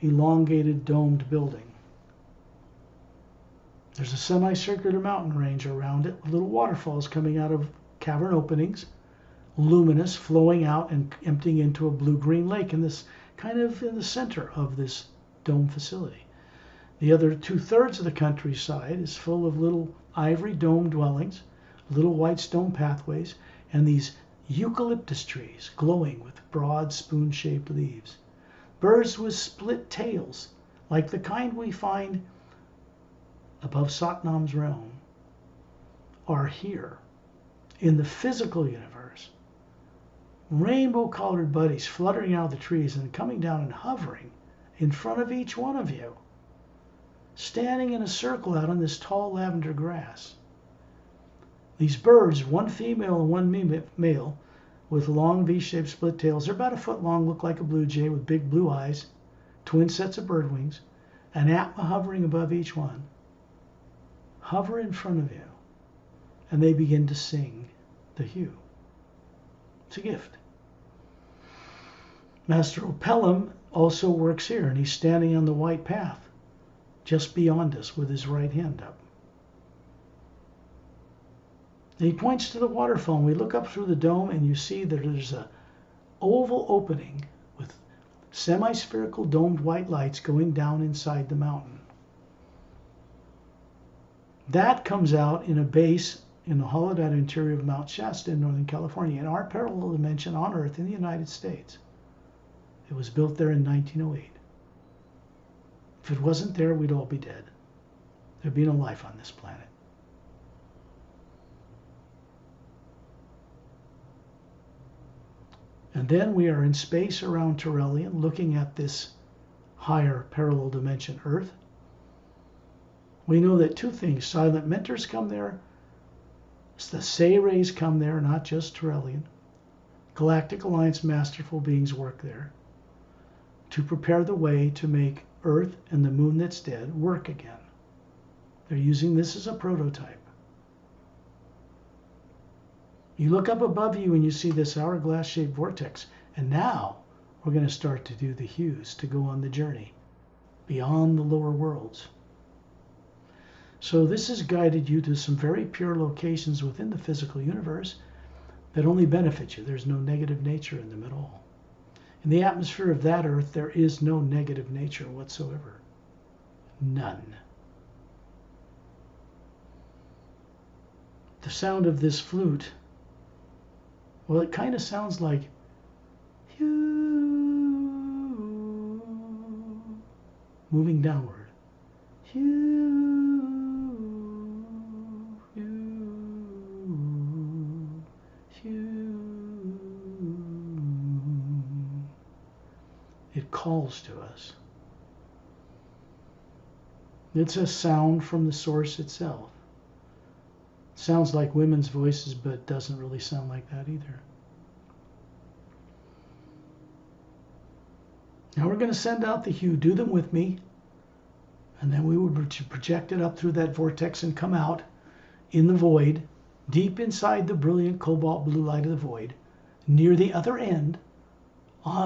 elongated, domed building. There's a semicircular mountain range around it with little waterfalls coming out of cavern openings, luminous, flowing out and emptying into a blue-green lake in this kind of in the center of this dome facility. The other 2/3 of the countryside is full of little ivory dome dwellings, little white stone pathways, and these eucalyptus trees glowing with broad spoon-shaped leaves. Birds with split tails, like the kind we find above Satnam's realm, are here in the physical universe. Rainbow-colored buddies fluttering out of the trees and coming down and hovering in front of each one of you, standing in a circle out on this tall lavender grass. These birds, one female and one male, with long V-shaped split tails, they're about 1 foot long, look like a blue jay with big blue eyes, twin sets of bird wings, an atma hovering above each one, hover in front of you, and they begin to sing the hue. It's a gift. Master Pelham also works here, and he's standing on the white path just beyond us with his right hand up. And he points to the waterfall, and we look up through the dome, and you see that there's an oval opening with semi-spherical domed white lights going down inside the mountain. That comes out in a base in the hollowed-out interior of Mount Shasta in Northern California, in our parallel dimension on Earth in the United States. It was built there in 1908. If it wasn't there, we'd all be dead. There'd be no life on this planet. And then we are in space around Turelian, looking at this higher parallel dimension Earth. We know that 2 things, silent mentors come there, the Say rays come there, not just Turelian. Galactic Alliance Masterful beings work there to prepare the way to make Earth and the moon that's dead work again. They're using this as a prototype. You look up above you and you see this hourglass-shaped vortex, and now we're going to start to do the hues to go on the journey beyond the lower worlds. So this has guided you to some very pure locations within the physical universe that only benefit you. There's no negative nature in them at all. In the atmosphere of that Earth, there is no negative nature whatsoever. None. The sound of this flute, well, it kind of sounds like moving downward. It calls to us. It's a sound from the source itself. It sounds like women's voices, but doesn't really sound like that either. Now we're going to send out the hue. Do them with me. And then we will project it up through that vortex and come out in the void, deep inside the brilliant cobalt blue light of the void, near the other end,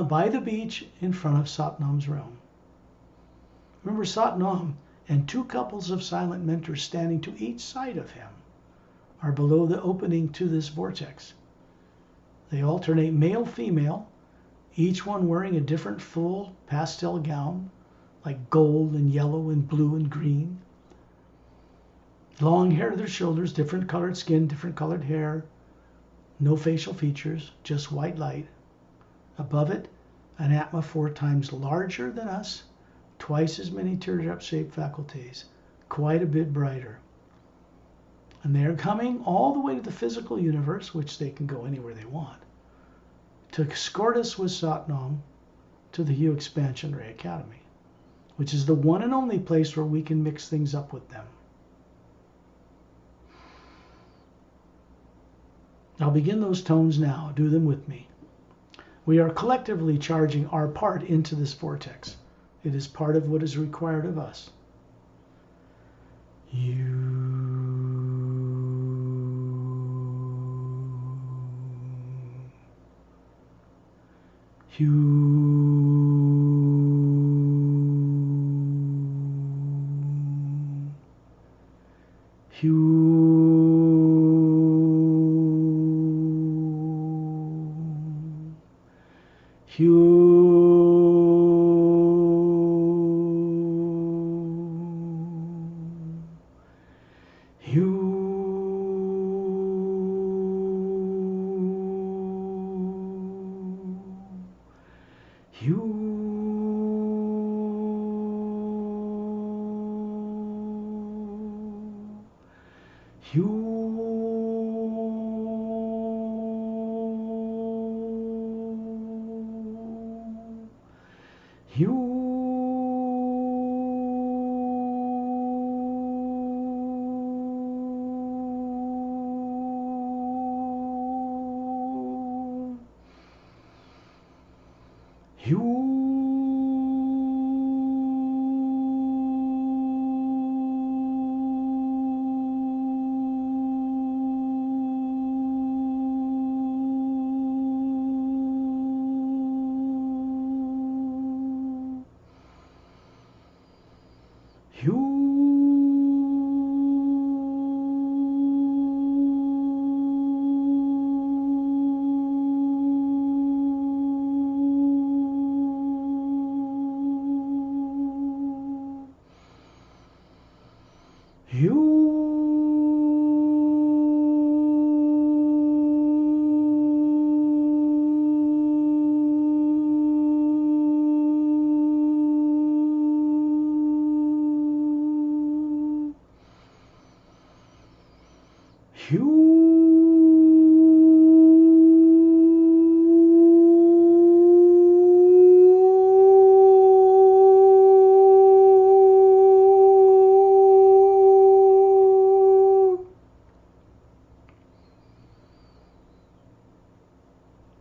by the beach in front of Satnam's realm. Remember, Satnam and 2 couples of silent mentors standing to each side of him are below the opening to this vortex. They alternate male-female, each one wearing a different full pastel gown, like gold and yellow and blue and green. Long hair to their shoulders, different colored skin, different colored hair, no facial features, just white light. Above it, an Atma 4 times larger than us, twice as many teardrop-shaped faculties, quite a bit brighter. And they're coming all the way to the physical universe, which they can go anywhere they want, to escort us with Satnam to the Hue Expansion Ray Academy, which is the one and only place where we can mix things up with them. I'll begin those tones now. Do them with me. We are collectively charging our part into this vortex. It is part of what is required of us.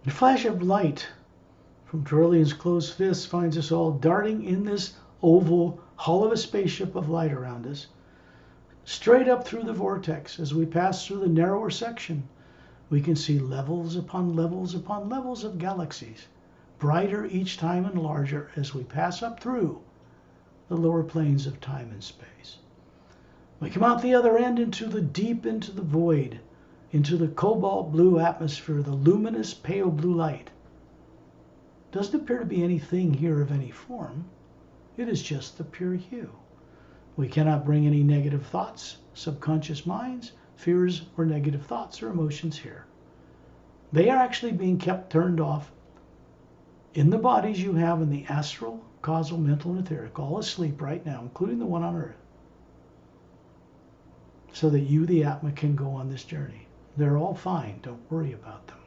A flash of light from Tyrellian's closed fist finds us all darting in this oval hull of a spaceship of light around us, straight up through the vortex. As we pass through the narrower section, we can see levels upon levels upon levels of galaxies, brighter each time and larger as we pass up through the lower planes of time and space. We come out the other end into the void, into the cobalt blue atmosphere, the luminous pale blue light. Doesn't appear to be anything here of any form. It is just the pure hue. We cannot bring any negative thoughts, subconscious minds, fears, or negative thoughts or emotions here. They are actually being kept turned off in the bodies you have in the astral, causal, mental, and etheric, all asleep right now, including the one on Earth, so that you, the Atma, can go on this journey. They're all fine. Don't worry about them.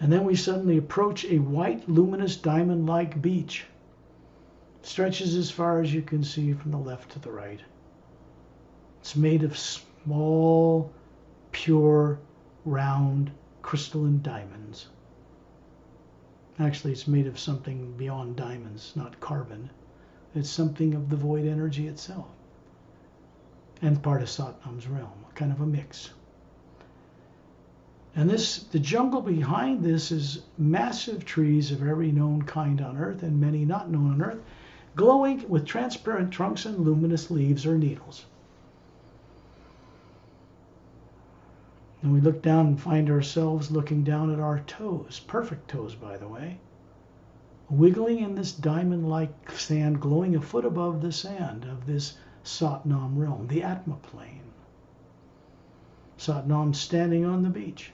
And then we suddenly approach a white, luminous, diamond-like beach. Stretches as far as you can see from the left to the right. It's made of small, pure, round, crystalline diamonds. Actually, it's made of something beyond diamonds, not carbon. It's something of the void energy itself. And part of Satnam's realm, kind of a mix. And the jungle behind this is massive trees of every known kind on Earth and many not known on Earth, glowing with transparent trunks and luminous leaves or needles. And we look down and find ourselves looking down at our toes, perfect toes, by the way, wiggling in this diamond-like sand, glowing a foot above the sand of this Satnam realm, the Atma plane. Satnam's standing on the beach.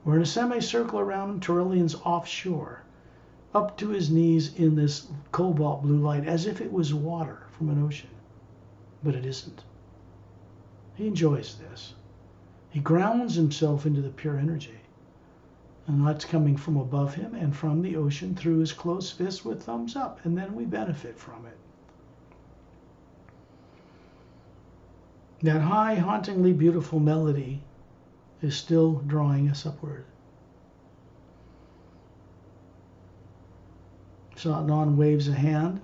We're in a semicircle around him. Tyrellian's offshore, up to his knees in this cobalt blue light, as if it was water from an ocean. But it isn't. He enjoys this. He grounds himself into the pure energy. And that's coming from above him and from the ocean through his closed fist with thumbs up. And then we benefit from it. That high, hauntingly beautiful melody is still drawing us upward. Satnam waves a hand.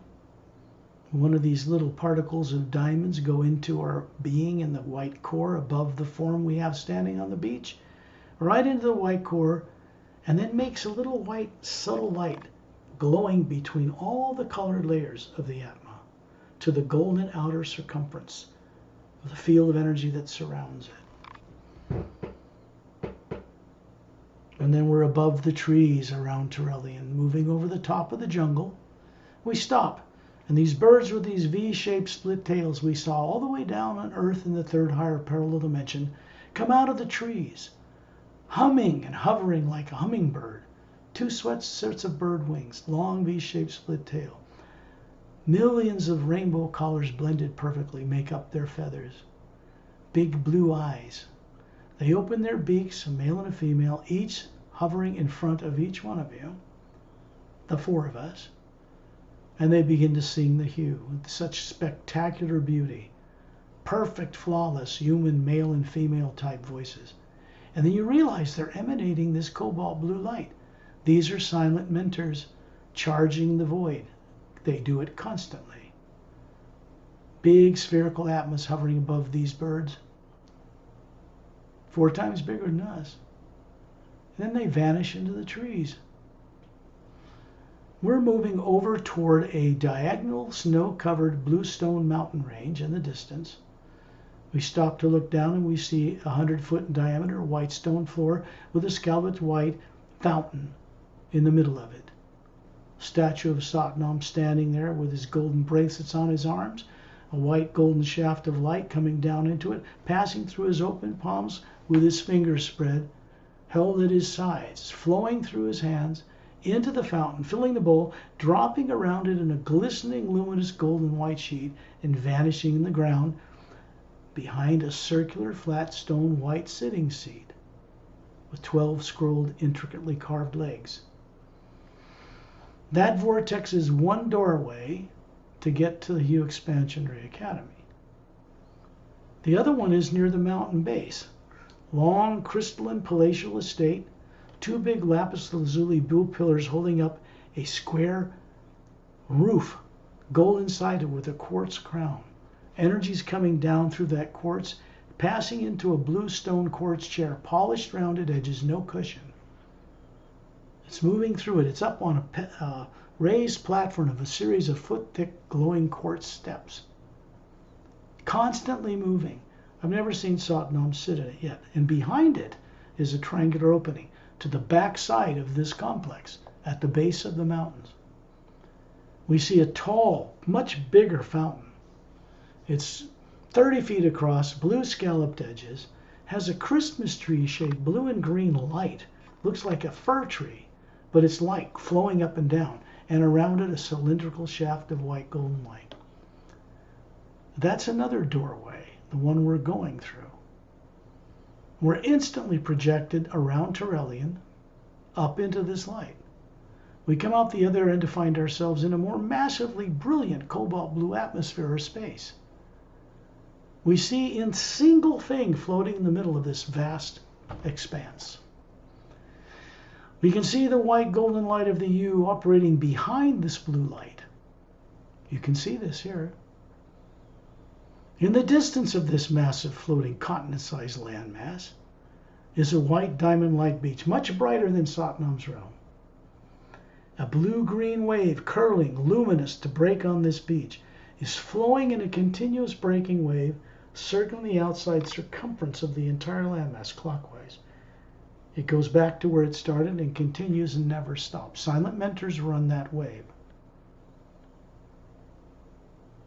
One of these little particles of diamonds go into our being in the white core above the form we have standing on the beach, right into the white core, and then makes a little white, subtle light glowing between all the colored layers of the Atma to the golden outer circumference of the field of energy that surrounds it. And then we're above the trees around Tyrellian, moving over the top of the jungle. We stop, and these birds with these V-shaped split tails we saw all the way down on Earth in the third higher parallel dimension come out of the trees, humming and hovering like a hummingbird. Two sets of bird wings, long V-shaped split tail. Millions of rainbow colors blended perfectly make up their feathers. Big blue eyes. They open their beaks, a male and a female, each hovering in front of each one of you, the four of us, and they begin to sing the hue with such spectacular beauty, perfect, flawless, human male and female type voices. And then you realize they're emanating this cobalt blue light. These are silent mentors charging the void. They do it constantly. Big spherical atmas hovering above these birds, 4 times bigger than us. And then they vanish into the trees. We're moving over toward a diagonal snow-covered bluestone mountain range in the distance. We stop to look down and we see a 100-foot in diameter white stone floor with a scalloped white fountain in the middle of it. Statue of Satnam standing there with his golden bracelets on his arms, a white golden shaft of light coming down into it, passing through his open palms with his fingers spread, held at his sides, flowing through his hands into the fountain, filling the bowl, dropping around it in a glistening, luminous golden white sheet, and vanishing in the ground behind a circular, flat stone white sitting seat with 12 scrolled, intricately carved legs. That vortex is one doorway to get to the Hue Expansion Ray Academy. The other one is near the mountain base. Long, crystalline, palatial estate, 2 big lapis lazuli blue pillars holding up a square roof, golden-sided with a quartz crown. Energies coming down through that quartz, passing into a blue stone quartz chair, polished rounded edges, no cushion. It's moving through it. It's up on a raised platform of a series of foot-thick glowing quartz steps. Constantly moving. I've never seen Satnam sit in it yet. And behind it is a triangular opening to the back side of this complex at the base of the mountains. We see a tall, much bigger fountain. It's 30 feet across, blue scalloped edges, has a Christmas tree shaped blue and green light. Looks like a fir tree, but it's light flowing up and down, and around it a cylindrical shaft of white golden light. That's another doorway, the one we're going through. We're instantly projected around Tyrellian, up into this light. We come out the other end to find ourselves in a more massively brilliant cobalt blue atmosphere or space. We see in single thing floating in the middle of this vast expanse. We can see the white golden light of the U operating behind this blue light. You can see this here. In the distance of this massive floating continent-sized landmass is a white diamond-like beach, much brighter than Satnam's realm. A blue-green wave curling, luminous to break on this beach, is flowing in a continuous breaking wave, circling the outside circumference of the entire landmass clockwise. It goes back to where it started and continues and never stops. Silent mentors run that wave.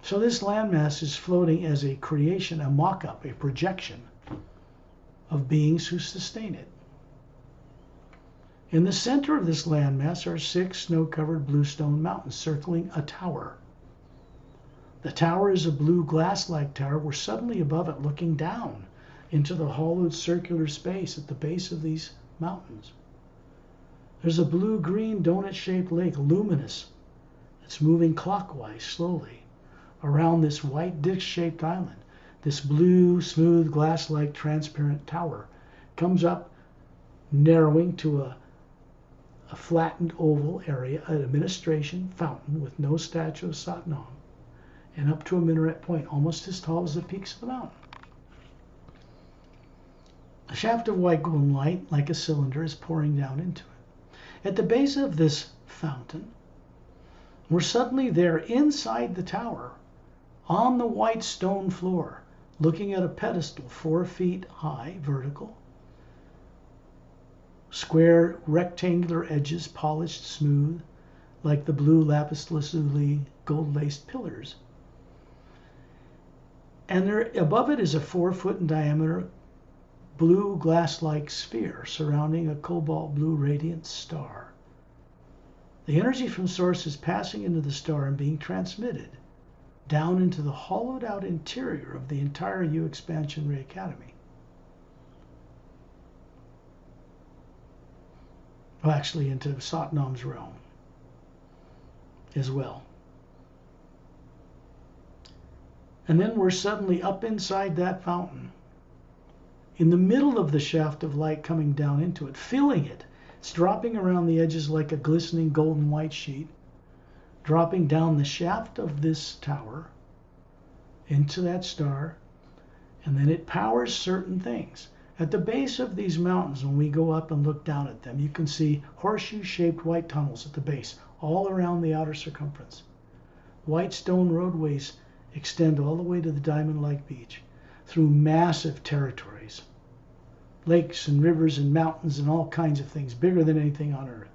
So this landmass is floating as a creation, a mock-up, a projection of beings who sustain it. In the center of this landmass are 6 snow-covered bluestone mountains circling a tower. The tower is a blue glass-like tower. We're suddenly above it, looking down into the hollowed circular space at the base of these mountains. There's a blue-green donut-shaped lake, luminous. It's moving clockwise, slowly, around this white disc-shaped island. This blue, smooth, glass-like transparent tower comes up, narrowing to a flattened oval area, an administration fountain with no statue of Satnam, and up to a minaret point, almost as tall as the peaks of the mountain. A shaft of white golden light, like a cylinder, is pouring down into it. At the base of this fountain, we're suddenly there inside the tower, on the white stone floor, looking at a pedestal 4 feet high, vertical, square rectangular edges polished smooth, like the blue lapis lazuli gold-laced pillars. And there, above it is a 4 foot in diameter blue glass-like sphere surrounding a cobalt blue radiant star. The energy from source is passing into the star and being transmitted down into the hollowed out interior of the entire U Expansion Ray Academy. Well, actually into Satnam's realm as well. And then we're suddenly up inside that fountain, in the middle of the shaft of light coming down into it, filling it. It's dropping around the edges like a glistening golden white sheet, dropping down the shaft of this tower into that star, and then it powers certain things. At the base of these mountains, when we go up and look down at them, you can see horseshoe-shaped white tunnels at the base, all around the outer circumference. White stone roadways extend all the way to the diamond-like beach through massive territories, lakes and rivers and mountains and all kinds of things, bigger than anything on earth.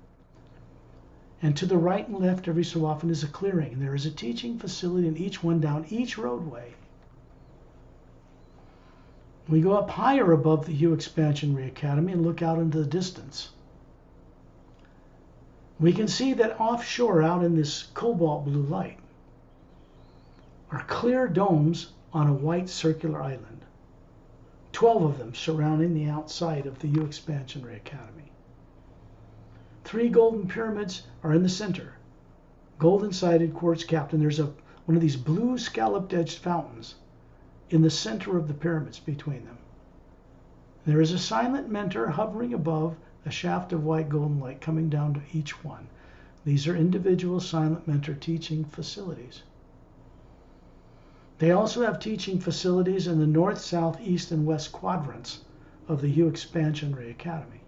And to the right and left, every so often, is a clearing. And there is a teaching facility in each one down each roadway. We go up higher above the U Expansion Ray Academy and look out into the distance. We can see that offshore, out in this cobalt blue light, are clear domes on a white circular island. 12 of them surrounding the outside of the U Expansion Ray Academy. 3 golden pyramids are in the center, golden-sided, quartz-capped, and there's one of these blue scalloped-edged fountains in the center of the pyramids between them. There is a silent mentor hovering above a shaft of white golden light coming down to each one. These are individual silent mentor teaching facilities. They also have teaching facilities in the north, south, east, and west quadrants of the U Expansion Ray Academy.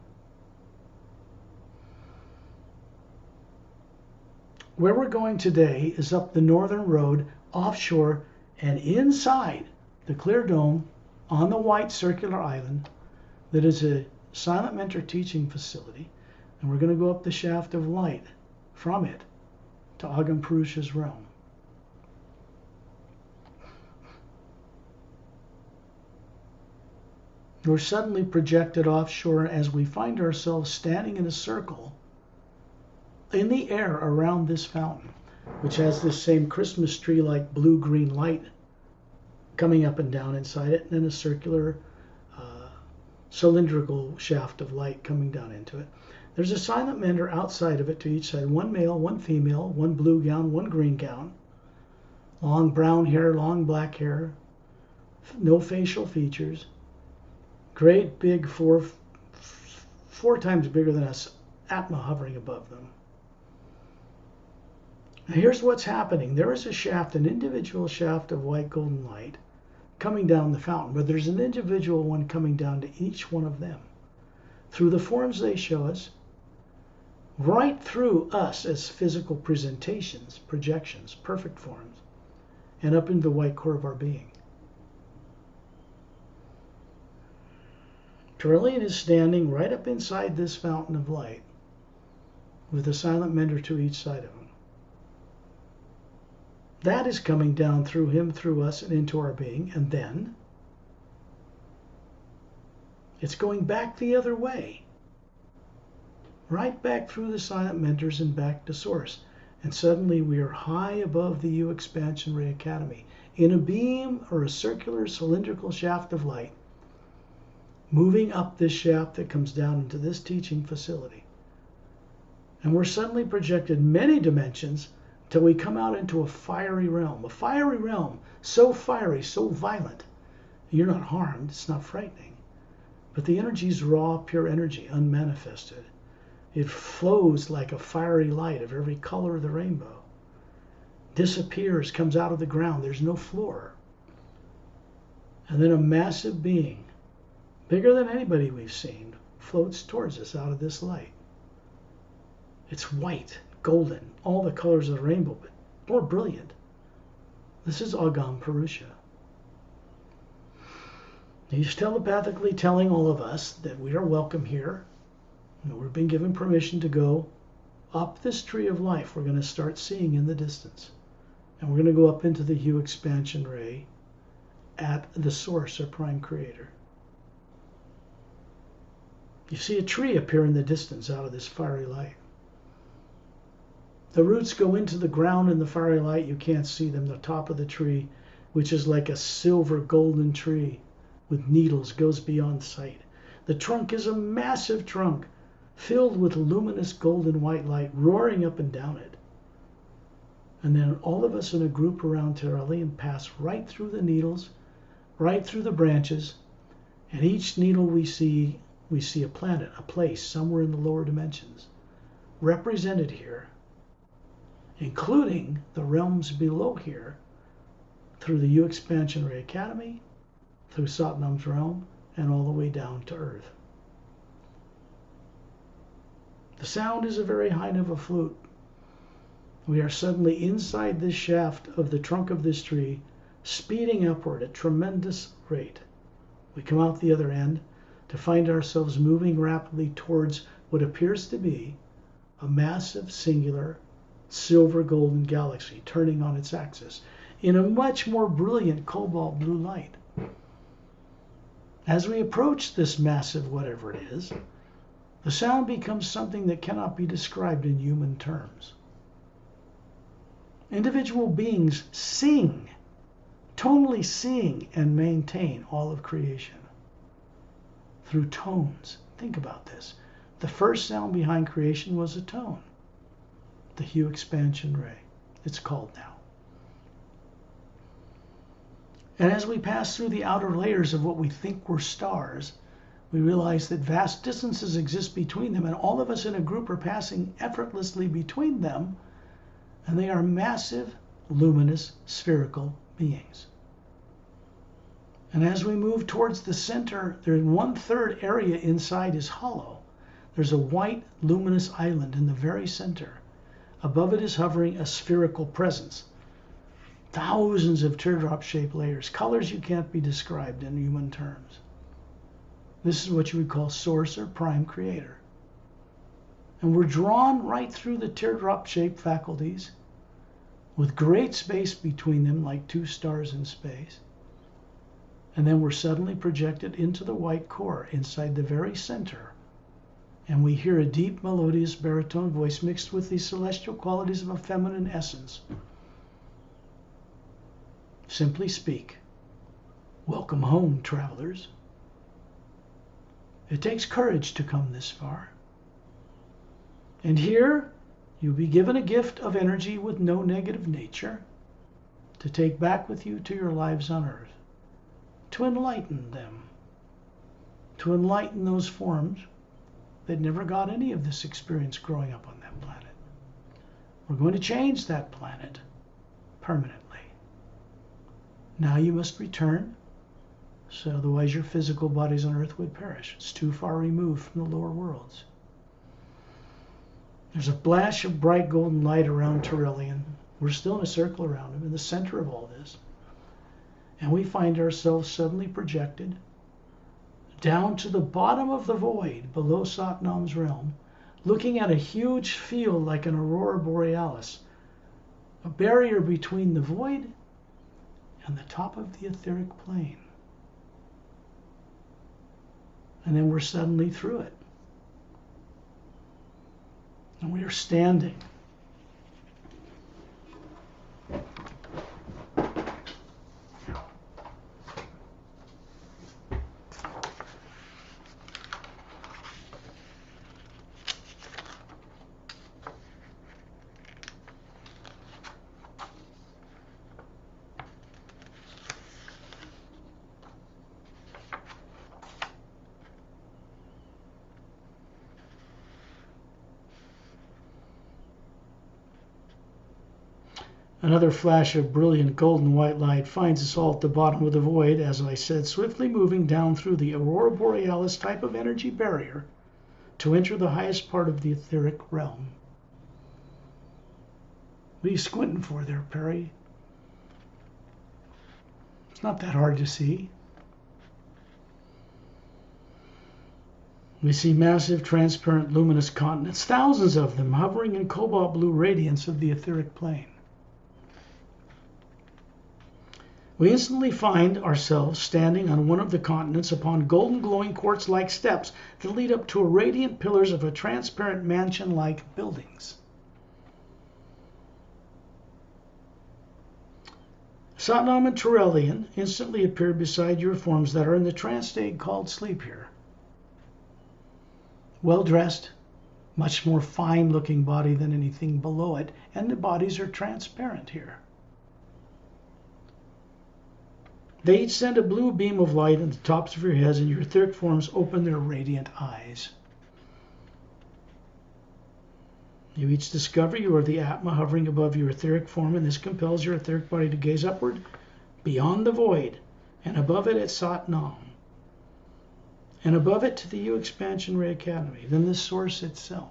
Where we're going today is up the northern road, offshore, and inside the clear dome on the white circular island that is a silent mentor teaching facility. And we're going to go up the shaft of light from it to Agam Purusha's realm. We're suddenly projected offshore as we find ourselves standing in a circle in the air around this fountain, which has this same Christmas tree-like blue-green light coming up and down inside it, and then a circular cylindrical shaft of light coming down into it. There's a silent mentor outside of it to each side, 1 male, 1 female, 1 blue gown, 1 green gown, long brown hair, long black hair, no facial features, great big four times bigger than us, Atma hovering above them. Now here's what's happening. There is a shaft, an individual shaft of white golden light coming down the fountain, but there's an individual one coming down to each one of them. Through the forms they show us, right through us as physical presentations, projections, perfect forms, and up into the white core of our being. Trillian is standing right up inside this fountain of light with a silent mentor to each side of him. That is coming down through him, through us, and into our being, and then it's going back the other way, right back through the silent mentors and back to source. And suddenly we are high above the U Expansion Ray Academy in a beam or a circular cylindrical shaft of light, moving up this shaft that comes down into this teaching facility. And we're suddenly projected many dimensions till we come out into a fiery realm so fiery, so violent. You're not harmed, it's not frightening. But the energy is raw, pure energy, unmanifested. It flows like a fiery light of every color of the rainbow. Disappears, comes out of the ground, there's no floor. And then a massive being, bigger than anybody we've seen, floats towards us out of this light. It's white, golden, all the colors of the rainbow, but more brilliant. This is Agam Purusha. He's telepathically telling all of us that we are welcome here. And we've been given permission to go up this tree of life. We're going to start seeing in the distance. And we're going to go up into the hue expansion ray at the source or prime creator. You see a tree appear in the distance out of this fiery light. The roots go into the ground in the fiery light. You can't see them. The top of the tree, which is like a silver golden tree with needles, goes beyond sight. The trunk is a massive trunk filled with luminous golden white light roaring up and down it. And then all of us in a group around Terrellian pass right through the needles, right through the branches, and each needle we see a planet, a place somewhere in the lower dimensions, represented here, including the realms below here, through the U Expansion Ray Academy, through Satnam's realm, and all the way down to Earth. The sound is a very high note of a flute. We are suddenly inside this shaft of the trunk of this tree, speeding upward at tremendous rate. We come out the other end to find ourselves moving rapidly towards what appears to be a massive, singular, silver golden galaxy turning on its axis in a much more brilliant cobalt blue light. As we approach this massive whatever it is, the sound becomes something that cannot be described in human terms. Individual beings sing, tonally sing and maintain all of creation through tones. Think about this. The first sound behind creation was a tone. The hue expansion ray, it's called now. And as we pass through the outer layers of what we think were stars, we realize that vast distances exist between them, and all of us in a group are passing effortlessly between them, and they are massive, luminous, spherical beings. And as we move towards the center, there's 1/3 area inside is hollow. There's a white, luminous island in the very center. Above it is hovering a spherical presence. Thousands of teardrop-shaped layers, colors you can't be described in human terms. This is what you would call source or prime creator. And we're drawn right through the teardrop-shaped faculties with great space between them like two stars in space. And then we're suddenly projected into the white core inside the very center. And we hear a deep, melodious baritone voice mixed with the celestial qualities of a feminine essence. Simply speak. Welcome home, travelers. It takes courage to come this far. And here, you'll be given a gift of energy with no negative nature to take back with you to your lives on Earth, to enlighten them, to enlighten those forms that never got any of this experience growing up on that planet. We're going to change that planet permanently. Now you must return, so otherwise your physical bodies on Earth would perish. It's too far removed from the lower worlds. There's a flash of bright golden light around Terrellian. We're still in a circle around him, in the center of all this. And we find ourselves suddenly projected down to the bottom of the void below Satnam's realm, looking at a huge field like an aurora borealis, a barrier between the void and the top of the etheric plane. And then we're suddenly through it. And we are standing. Another flash of brilliant golden white light finds us all at the bottom of the void, as I said, swiftly moving down through the aurora borealis type of energy barrier to enter the highest part of the etheric realm, What are you squinting for there, Pari? It's not that hard to see. We see massive, transparent, luminous continents, thousands of them, hovering in cobalt blue radiance of the etheric plane. We instantly find ourselves standing on one of the continents upon golden glowing quartz-like steps that lead up to radiant pillars of a transparent mansion-like buildings. Satnam and Turelian instantly appear beside your forms that are in the trance state called sleep here. Well-dressed, much more fine-looking body than anything below it, and the bodies are transparent here. They each send a blue beam of light on the tops of your heads, and your etheric forms open their radiant eyes. You each discover you are the Atma hovering above your etheric form, and this compels your etheric body to gaze upward beyond the void, and above it at Satnam, and above it to the U Expansion Ray Academy, then the Source itself.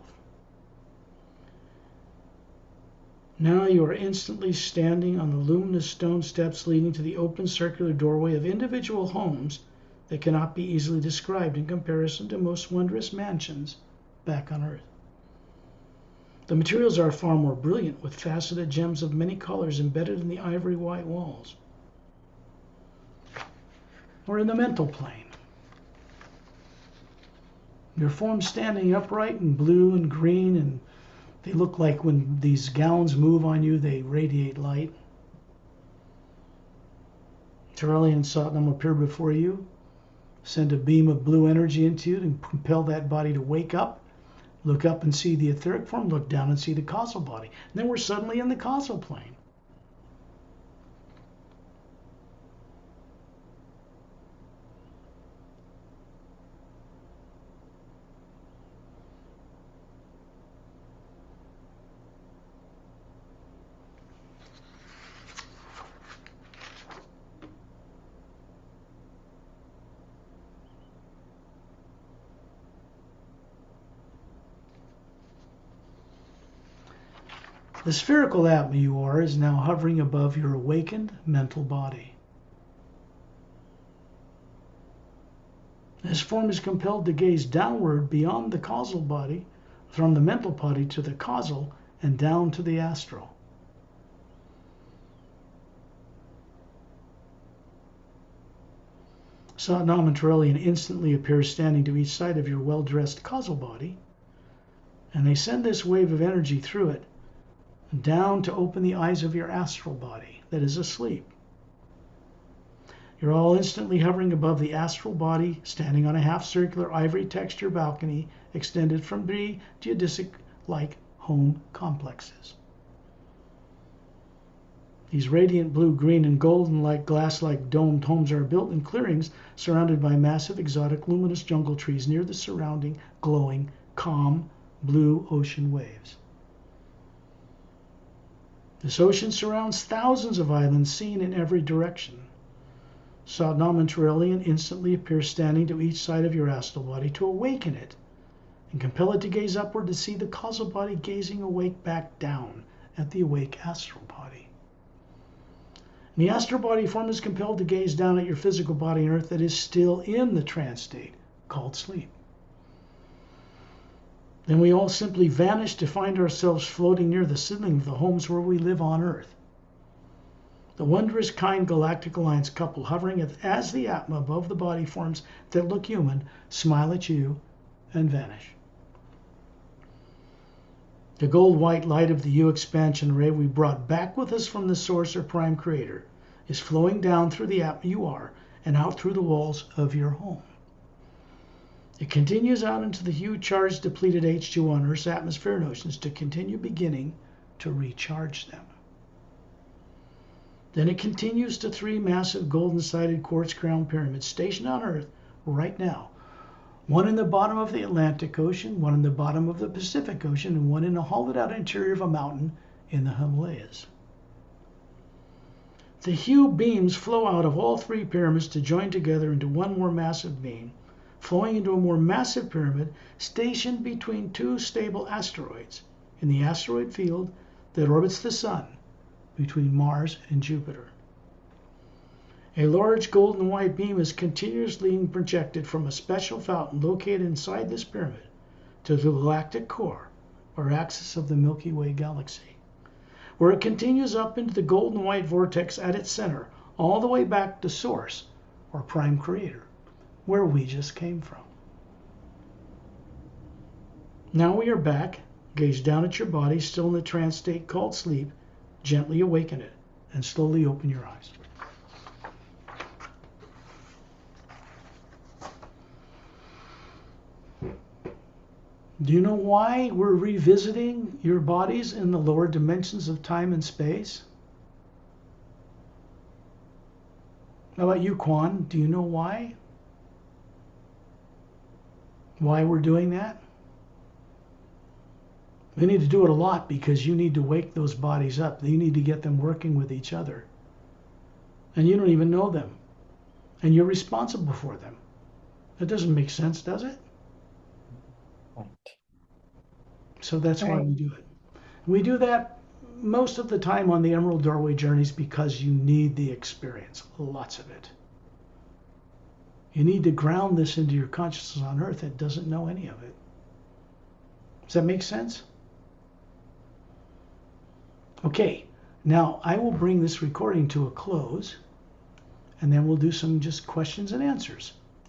Now you are instantly standing on the luminous stone steps leading to the open circular doorway of individual homes that cannot be easily described in comparison to most wondrous mansions back on Earth. The materials are far more brilliant, with faceted gems of many colors embedded in the ivory white walls. Or in the mental plane. Your forms standing upright in blue and green, and they look like when these gowns move on you, they radiate light. Turelian and Satnam appear before you, send a beam of blue energy into you and compel that body to wake up, look up and see the etheric form, look down and see the causal body. And then we're suddenly in the causal plane. The spherical Atma you are is now hovering above your awakened mental body. This form is compelled to gaze downward beyond the causal body, from the mental body to the causal, and down to the astral. Satnam and Turelian instantly appear standing to each side of your well-dressed causal body, and they send this wave of energy through it, down to open the eyes of your astral body that is asleep. You're all instantly hovering above the astral body, standing on a half-circular ivory texture balcony extended from 3 geodesic-like home complexes. These radiant blue, green, and golden-like glass-like domed homes are built in clearings surrounded by massive, exotic, luminous jungle trees near the surrounding, glowing, calm, blue ocean waves. This ocean surrounds thousands of islands seen in every direction. Satnam and Turelian instantly appear standing to each side of your astral body to awaken it and compel it to gaze upward to see the causal body gazing awake back down at the awake astral body. And the astral body form is compelled to gaze down at your physical body on Earth that is still in the trance state called sleep. Then we all simply vanish to find ourselves floating near the ceiling of the homes where we live on Earth. The wondrous, kind Galactic Alliance couple hovering as the Atma above the body forms that look human, smile at you, and vanish. The gold-white light of the U expansion ray we brought back with us from the Source or Prime Creator is flowing down through the Atma you are and out through the walls of your home. It continues out into the huge charged depleted H2 on Earth's atmosphere and oceans to continue beginning to recharge them. Then it continues to 3 massive golden-sided quartz crown pyramids stationed on Earth right now. One in the bottom of the Atlantic Ocean, one in the bottom of the Pacific Ocean, and one in the hollowed-out interior of a mountain in the Himalayas. The hue beams flow out of all 3 pyramids to join together into one more massive beam, flowing into a more massive pyramid stationed between 2 stable asteroids in the asteroid field that orbits the Sun between Mars and Jupiter. A large golden white beam is continuously being projected from a special fountain located inside this pyramid to the galactic core, or axis of the Milky Way galaxy, where it continues up into the golden white vortex at its center, all the way back to Source, or Prime Creator, where we just came from. Now we are back. Gaze down at your body, still in the trance state called sleep. Gently awaken it, and slowly open your eyes. Do you know why we're revisiting your bodies in the lower dimensions of time and space? How about you, Quan? Do you know why? Why we're doing that? We need to do it a lot because you need to wake those bodies up. You need to get them working with each other. And you don't even know them. And you're responsible for them. That doesn't make sense, does it? Right. So that's why we do it. We do that most of the time on the Emerald Doorway journeys because you need the experience, lots of it. You need to ground this into your consciousness on Earth that doesn't know any of it. Does that make sense? Okay, now I will bring this recording to a close, and then we'll do some just questions and answers.